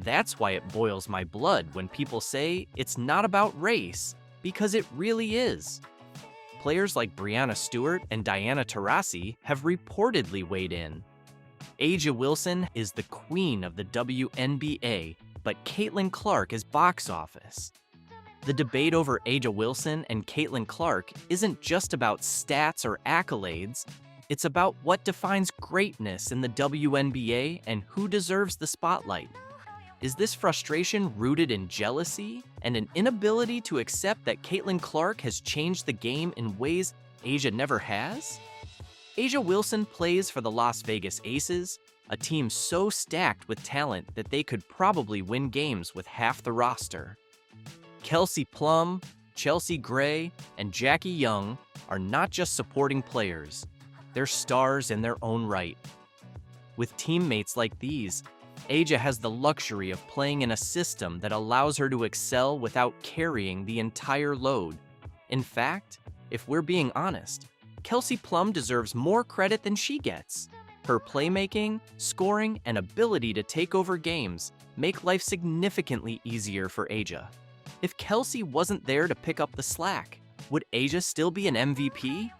Speaker 2: That's why it boils my blood when people say it's not about race, because it really is. Players like Breanna Stewart and Diana Taurasi have reportedly weighed in. A'ja Wilson is the queen of the WNBA, but Caitlin Clark is box office. The debate over A'ja Wilson and Caitlin Clark isn't just about stats or accolades, it's about what defines greatness in the WNBA and who deserves the spotlight. Is this frustration rooted in jealousy and an inability to accept that Caitlin Clark has changed the game in ways A'ja never has? A'ja Wilson plays for the Las Vegas Aces, a team so stacked with talent that they could probably win games with half the roster. Kelsey Plum, Chelsea Gray, and Jackie Young are not just supporting players, they're stars in their own right. With teammates like these, A'ja has the luxury of playing in a system that allows her to excel without carrying the entire load. In fact, if we're being honest, Kelsey Plum deserves more credit than she gets. Her playmaking, scoring, and ability to take over games make life significantly easier for A'ja. If Kelsey wasn't there to pick up the slack, would A'ja still be an MVP?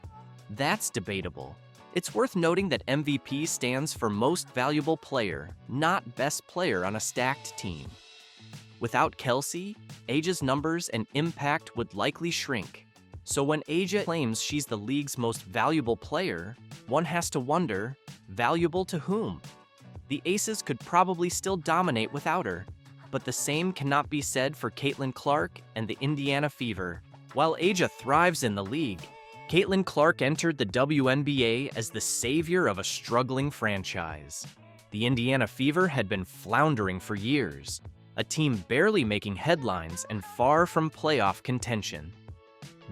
Speaker 2: That's debatable. It's worth noting that MVP stands for Most Valuable Player, not Best Player on a stacked team. Without Kelsey, A'ja's numbers and impact would likely shrink. So when A'ja claims she's the league's most valuable player, one has to wonder, valuable to whom? The Aces could probably still dominate without her, but the same cannot be said for Caitlin Clark and the Indiana Fever. While A'ja thrives in the league, Caitlin Clark entered the WNBA as the savior of a struggling franchise. The Indiana Fever had been floundering for years, a team barely making headlines and far from playoff contention.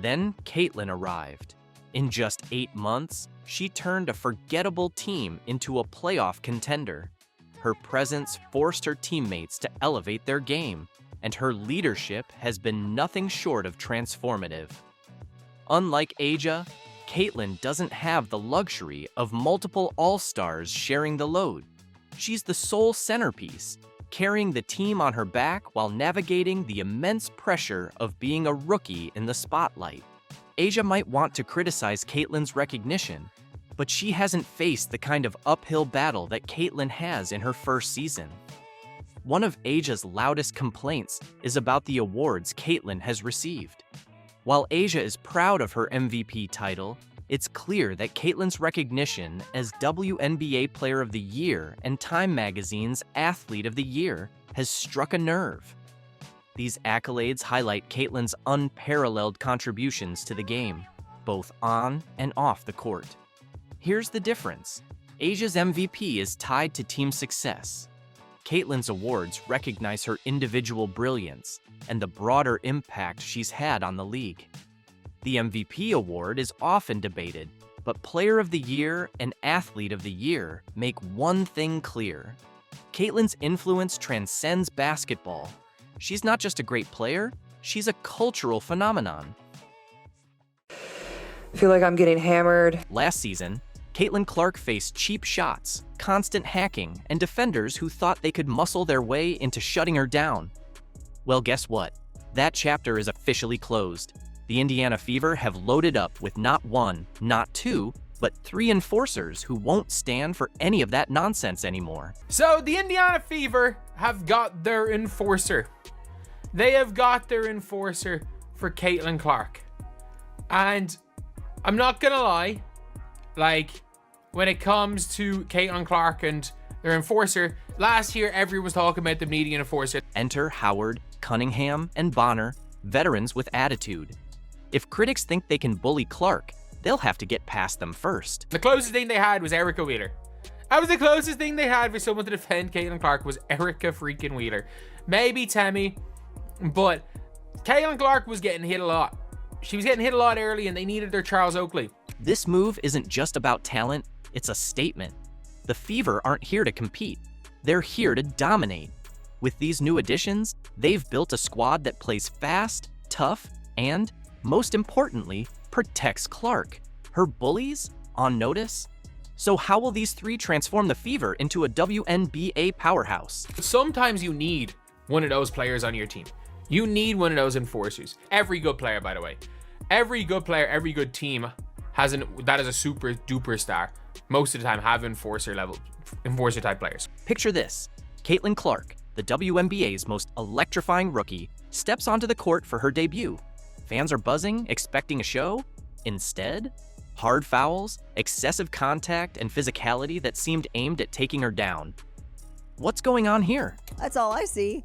Speaker 2: Then Caitlin arrived. In just 8 months, she turned a forgettable team into a playoff contender. Her presence forced her teammates to elevate their game, and her leadership has been nothing short of transformative. Unlike A'ja, Caitlin doesn't have the luxury of multiple all-stars sharing the load. She's the sole centerpiece, carrying the team on her back while navigating the immense pressure of being a rookie in the spotlight. A'ja might want to criticize Caitlin's recognition, but she hasn't faced the kind of uphill battle that Caitlin has in her first season. One of A'ja's loudest complaints is about the awards Caitlin has received. While A'ja is proud of her MVP title, it's clear that Caitlin's recognition as WNBA Player of the Year and Time Magazine's Athlete of the Year has struck a nerve. These accolades highlight Caitlin's unparalleled contributions to the game, both on and off the court. Here's the difference. A'ja's MVP is tied to team success. Caitlin's awards recognize her individual brilliance and the broader impact she's had on the league. The MVP award is often debated, but Player of the Year and Athlete of the Year make one thing clear. Caitlin's influence transcends basketball. She's not just a great player, she's a cultural phenomenon.
Speaker 6: I feel like I'm getting hammered.
Speaker 2: Last season, Caitlin Clark faced cheap shots, constant hacking, and defenders who thought they could muscle their way into shutting her down. Well, guess what? That chapter is officially closed. The Indiana Fever have loaded up with not one, not two, but 3 enforcers who won't stand for any of that nonsense anymore.
Speaker 3: So the Indiana Fever have got their enforcer. They have got their enforcer for Caitlin Clark. And I'm not gonna lie, like, when it comes to Caitlin Clark and their enforcer, last year everyone was talking about them needing an enforcer.
Speaker 2: Enter Howard, Cunningham, and Bonner, veterans with attitude. If critics think they can bully Clark, they'll have to get past them first.
Speaker 3: The closest thing they had was Erica Wheeler. That was the closest thing they had for someone to defend Caitlin Clark, was Erica freaking Wheeler. Maybe Temi, but Caitlin Clark was getting hit a lot. She was getting hit a lot early and they needed their Charles Oakley.
Speaker 2: This move isn't just about talent, it's a statement. The Fever aren't here to compete. They're here to dominate. With these new additions, they've built a squad that plays fast, tough, and, most importantly, protects Clark. Her bullies on notice? So how will these 3 transform the Fever into a WNBA powerhouse?
Speaker 3: Sometimes you need one of those players on your team. You need one of those enforcers. Every good player, by the way. Every good player, every good team that is a super duper star. Most of the time have enforcer type players.
Speaker 2: Picture this. Caitlin Clark, the WNBA's most electrifying rookie, steps onto the court for her debut. Fans are buzzing, expecting a show. Instead, hard fouls, excessive contact, and physicality that seemed aimed at taking her down. What's going on here?
Speaker 7: That's all I see.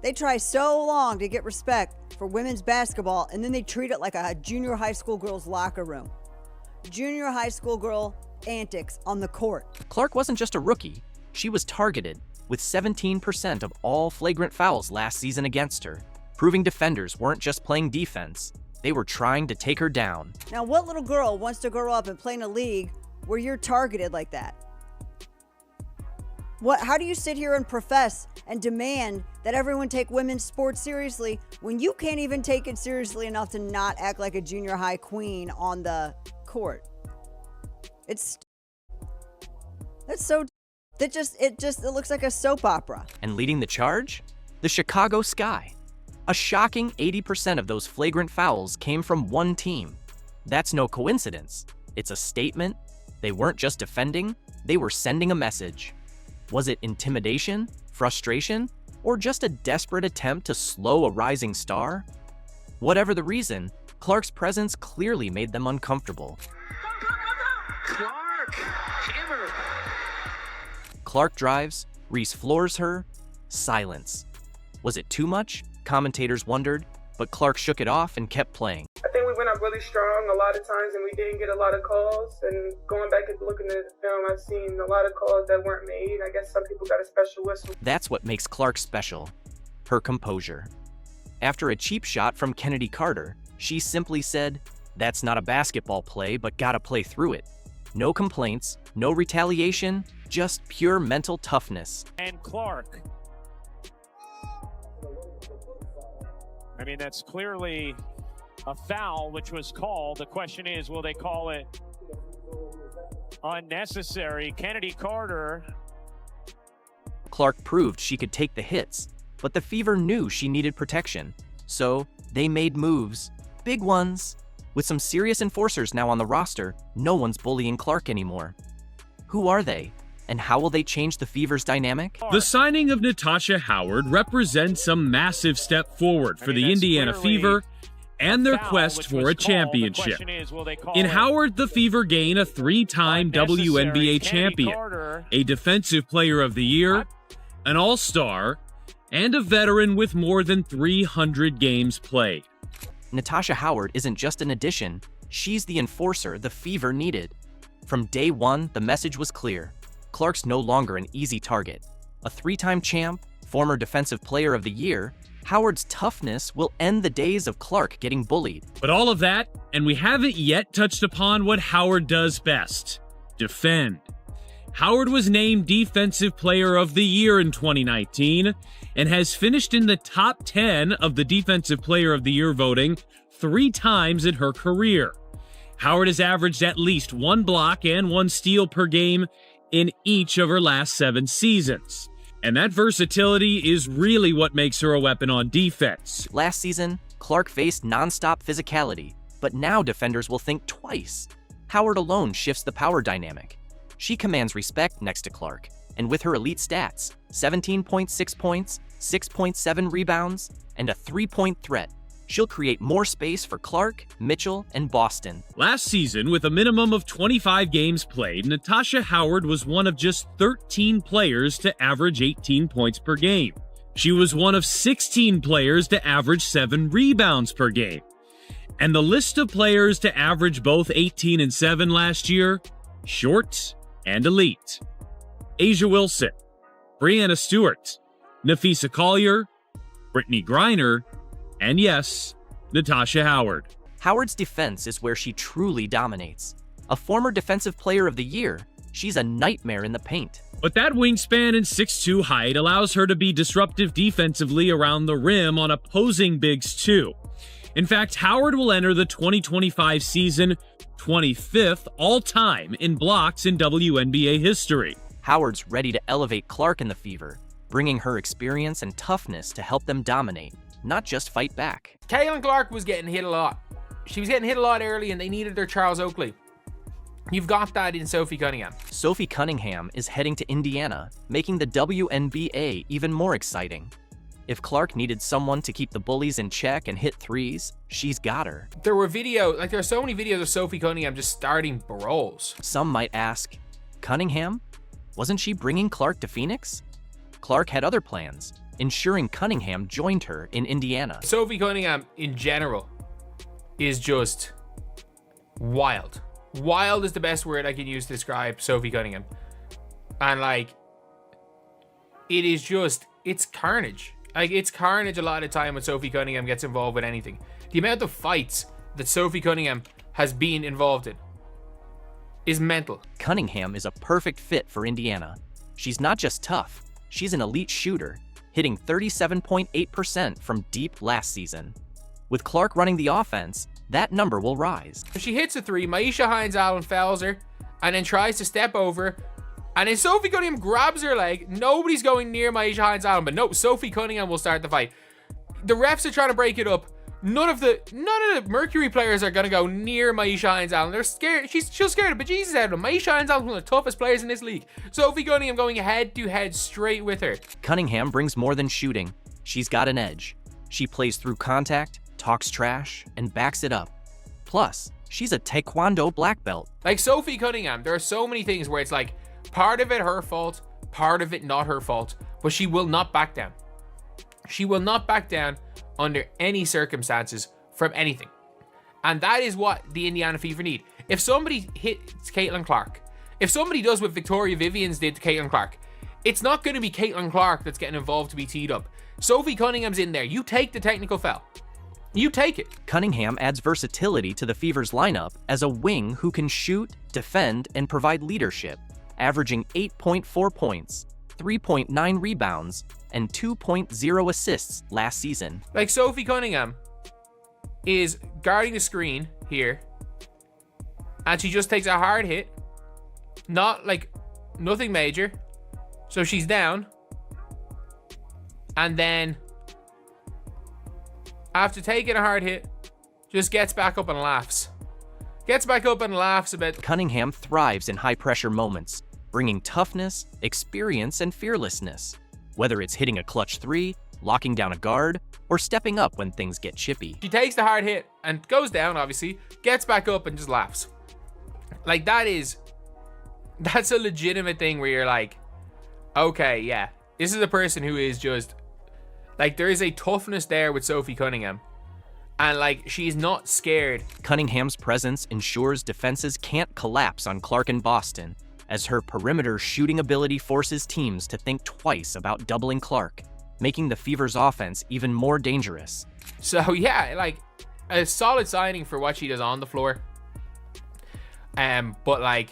Speaker 7: They try so long to get respect for women's basketball, and then they treat it like a junior high school girl's locker room. Junior high school girl antics on the court.
Speaker 2: Clark wasn't just a rookie. She was targeted, with 17% of all flagrant fouls last season against her, proving defenders weren't just playing defense. They were trying to take her down.
Speaker 7: Now, what little girl wants to grow up and play in a league where you're targeted like that? How do you sit here and profess and demand that everyone take women's sports seriously when you can't even take it seriously enough to not act like a junior high queen on the court? It looks like a soap opera.
Speaker 2: And leading the charge? The Chicago Sky. A shocking 80% of those flagrant fouls came from one team. That's no coincidence. It's a statement. They weren't just defending, they were sending a message. Was it intimidation, frustration, or just a desperate attempt to slow a rising star? Whatever the reason, Clark's presence clearly made them uncomfortable.
Speaker 23: Clark! Hammer!
Speaker 2: Clark drives, Reese floors her, silence. Was it too much? Commentators wondered, but Clark shook it off and kept playing.
Speaker 23: I think we went
Speaker 5: coming up really strong a lot of times, and we didn't get a lot of calls. And going back and looking at the film, I've seen a lot of calls that weren't made. I guess some people got a special whistle.
Speaker 2: That's what makes Clark special, her composure. After a cheap shot from Kennedy Carter, she simply said, "That's not a basketball play, but gotta play through it." No complaints, no retaliation, just pure mental toughness.
Speaker 6: And Clark. I mean, that's clearly a foul, which was called. The question is, will they call it unnecessary? Kennedy Carter.
Speaker 2: Clark proved she could take the hits, but the Fever knew she needed protection. So they made moves, big ones. With some serious enforcers now on the roster, no one's bullying Clark anymore. Who are they? And how will they change the Fever's dynamic?
Speaker 23: The signing of Natasha Howard represents a massive step forward for the Indiana Fever and their quest for a championship. In Howard, the Fever gain a 3-time WNBA champion, a Defensive Player of the Year, an All-Star, and a veteran with more than 300 games played.
Speaker 2: Natasha Howard isn't just an addition, she's the enforcer the Fever needed. From day one, the message was clear. Clark's no longer an easy target. A 3-time champ, former Defensive Player of the Year, Howard's toughness will end the days of Clark getting bullied.
Speaker 23: But all of that, and we haven't yet touched upon what Howard does best: defend. Howard was named Defensive Player of the Year in 2019 and has finished in the top 10 of the Defensive Player of the Year voting 3 times in her career. Howard has averaged at least 1 block and 1 steal per game in each of her last 7 seasons. And that versatility is really what makes her a weapon on defense.
Speaker 2: Last season, Clark faced nonstop physicality, but now defenders will think twice. Howard alone shifts the power dynamic. She commands respect next to Clark, and with her elite stats, 17.6 points, 6.7 rebounds, and a 3-point threat, she'll create more space for Clark, Mitchell, and Boston.
Speaker 23: Last season, with a minimum of 25 games played, Natasha Howard was one of just 13 players to average 18 points per game. She was one of 16 players to average 7 rebounds per game. And the list of players to average both 18 and 7 last year, short and elite. A'ja Wilson, Breanna Stewart, Nafisa Collier, Brittany Griner, and yes, Natasha Howard.
Speaker 2: Howard's defense is where she truly dominates. A former Defensive Player of the Year, she's a nightmare in the paint.
Speaker 23: But that wingspan and 6'2" height allows her to be disruptive defensively around the rim on opposing bigs too. In fact, Howard will enter the 2025 season 25th all-time in blocks in WNBA history.
Speaker 2: Howard's ready to elevate Clark in the Fever, bringing her experience and toughness to help them dominate, not just fight back.
Speaker 3: Caitlin Clark was getting hit a lot. She was getting hit a lot early, and they needed their Charles Oakley. You've got that in Sophie Cunningham.
Speaker 2: Sophie Cunningham is heading to Indiana, making the WNBA even more exciting. If Clark needed someone to keep the bullies in check and hit threes, she's got her.
Speaker 3: There were there are so many videos of Sophie Cunningham just starting brawls.
Speaker 2: Some might ask, Cunningham? Wasn't she bringing Clark to Phoenix? Clark had other plans, ensuring Cunningham joined her in Indiana.
Speaker 3: Sophie Cunningham, in general, is just wild. Wild is the best word I can use to describe Sophie Cunningham. And, it is just, it's carnage. It's carnage a lot of time when Sophie Cunningham gets involved with anything. The amount of fights that Sophie Cunningham has been involved in is mental.
Speaker 2: Cunningham is a perfect fit for Indiana. She's not just tough, she's an elite shooter, hitting 37.8% from deep last season. With Clark running the offense, that number will rise.
Speaker 3: If she hits a 3, Maisha Hines-Allen fouls her and then tries to step over, and then Sophie Cunningham grabs her leg. Nobody's going near Maisha Hines-Allen, but no, Sophie Cunningham will start the fight. The refs are trying to break it up. None of the Mercury players are going to go near Maisha Hines-Allen. They're scared. She's scared of bejesus out of them. Maisha Hines-Allen is one of the toughest players in this league. Sophie Cunningham going head to head straight with her.
Speaker 2: Cunningham brings more than shooting. She's got an edge. She plays through contact, talks trash, and backs it up. Plus, she's a Taekwondo black belt.
Speaker 3: Like Sophie Cunningham, there are so many things where it's like, part of it her fault, part of it not her fault, but she will not back down. She will not back down under any circumstances from anything. And that is what the Indiana Fever need. If somebody hits Caitlin Clark, if somebody does what Victoria Vivians did to Caitlin Clark, it's not going to be Caitlin Clark that's getting involved to be teed up. Sophie Cunningham's in there. You take the technical foul. You take it.
Speaker 2: Cunningham adds versatility to the Fever's lineup as a wing who can shoot, defend, and provide leadership, averaging 8.4 points, 3.9 rebounds, and 2.0 assists last season.
Speaker 3: Like, Sophie Cunningham is guarding the screen here, and she just takes a hard hit, nothing major, so she's down, and then after taking a hard hit, just gets back up and laughs. Gets back up and laughs a bit.
Speaker 2: Cunningham thrives in high-pressure moments, bringing toughness, experience, and fearlessness, whether it's hitting a clutch three, locking down a guard, or stepping up when things get chippy.
Speaker 3: She takes the hard hit and goes down, obviously, gets back up and just laughs. Like, that's a legitimate thing where you're like, okay, yeah, this is a person who is just, like, there is a toughness there with Sophie Cunningham. And, like, she's not scared.
Speaker 2: Cunningham's presence ensures defenses can't collapse on Clark and Boston, as her perimeter shooting ability forces teams to think twice about doubling Clark, making the Fever's offense even more dangerous.
Speaker 3: So, yeah, like, a solid signing for what she does on the floor. But, like,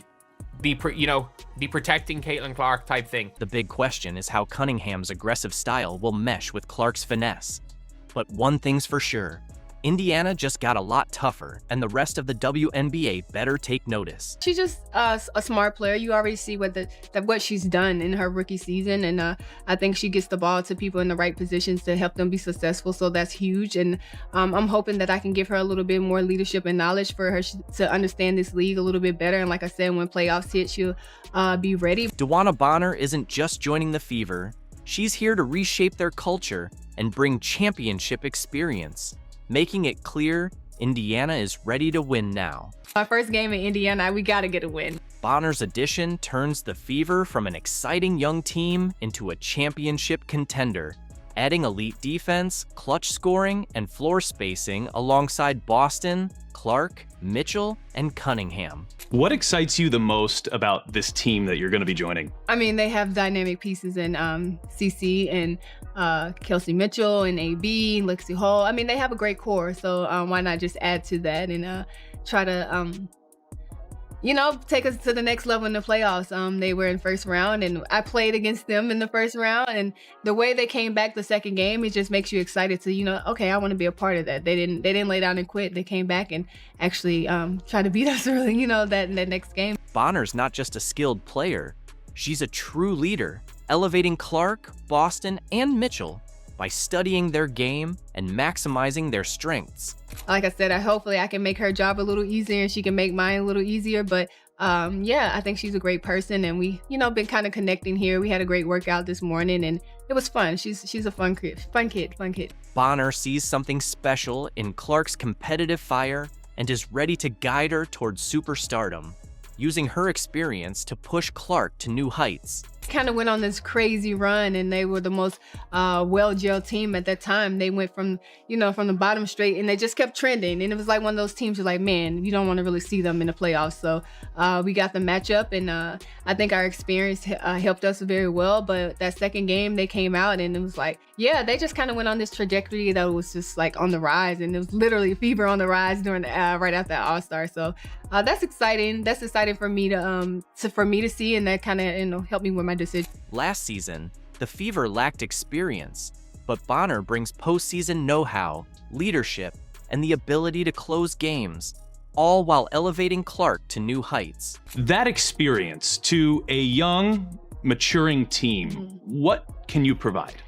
Speaker 3: be protecting Caitlin Clark type thing.
Speaker 2: The big question is how Cunningham's aggressive style will mesh with Clark's finesse. But one thing's for sure, Indiana just got a lot tougher, and the rest of the WNBA better take notice.
Speaker 8: She's just a smart player. You already see what she's done in her rookie season, and I think she gets the ball to people in the right positions to help them be successful, so that's huge. And I'm hoping that I can give her a little bit more leadership and knowledge for her to understand this league a little bit better. And like I said, when playoffs hit, she'll be ready.
Speaker 2: DeWanna Bonner isn't just joining the Fever. She's here to reshape their culture and bring championship experience, making it clear Indiana is ready to win now.
Speaker 8: Our first game in Indiana, we got to get a win.
Speaker 2: Bonner's addition turns the Fever from an exciting young team into a championship contender, adding elite defense, clutch scoring, and floor spacing alongside Boston, Clark, Mitchell, and Cunningham.
Speaker 10: What excites you the most about this team that you're going to be joining?
Speaker 8: I mean, they have dynamic pieces in CC and Kelsey Mitchell and AB, Lexi Hall. I mean, they have a great core, so why not just add to that and try to, take us to the next level in the playoffs. They were in first round, and I played against them in the first round, and the way they came back the second game, it just makes you excited to, okay, I want to be a part of that. They didn't lay down and quit. They came back and actually try to beat us early, that next game.
Speaker 2: Bonner's not just a skilled player. She's a true leader, elevating Clark, Boston, and Mitchell by studying their game and maximizing their strengths.
Speaker 8: Like I said, hopefully I can make her job a little easier and she can make mine a little easier. But I think she's a great person, and we, been kind of connecting here. We had a great workout this morning, and it was fun. She's a fun kid.
Speaker 2: Bonner sees something special in Clark's competitive fire and is ready to guide her towards superstardom, using her experience to push Clark to new heights.
Speaker 8: Kind of went on this crazy run, and they were the most well-gelled team at that time. They went from the bottom straight, and they just kept trending. And it was like one of those teams you're like, man, you don't want to really see them in the playoffs. So we got the matchup, and I think our experience helped us very well. But that second game, they came out, and it was like, yeah, they just kind of went on this trajectory that was just like on the rise, and it was literally Fever on the rise during right after that All-Star. So that's exciting. That's exciting for me to see, and that kind of helped me with my decision.
Speaker 2: Last season, the Fever lacked experience, but Bonner brings postseason know-how, leadership, and the ability to close games, all while elevating Clark to new heights.
Speaker 10: That experience to a young, maturing team, what can you provide?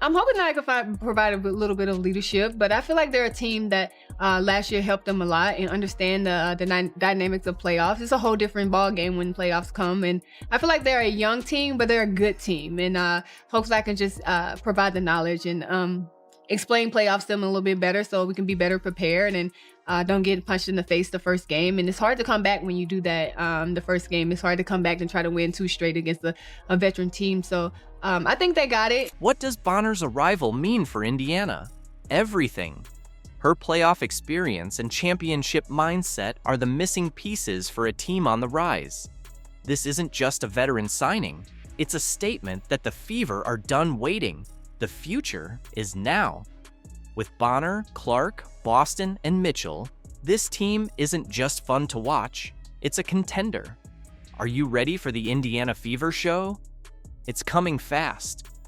Speaker 8: I'm hoping that I can provide a little bit of leadership, but I feel like they're a team that last year helped them a lot and understand the dynamics of playoffs. It's a whole different ball game when playoffs come, and I feel like they're a young team, but they're a good team, and hopefully I can just provide the knowledge and explain playoffs to them a little bit better so we can be better prepared and don't get punched in the face the first game. And it's hard to come back when you do that the first game. It's hard to come back and try to win 2 straight against a veteran team. So I think they got it.
Speaker 2: What does Bonner's arrival mean for Indiana? Everything. Her playoff experience and championship mindset are the missing pieces for a team on the rise. This isn't just a veteran signing. It's a statement that the Fever are done waiting. The future is now. With Bonner, Clark, Boston, and Mitchell, this team isn't just fun to watch, it's a contender. Are you ready for the Indiana Fever show? It's coming fast.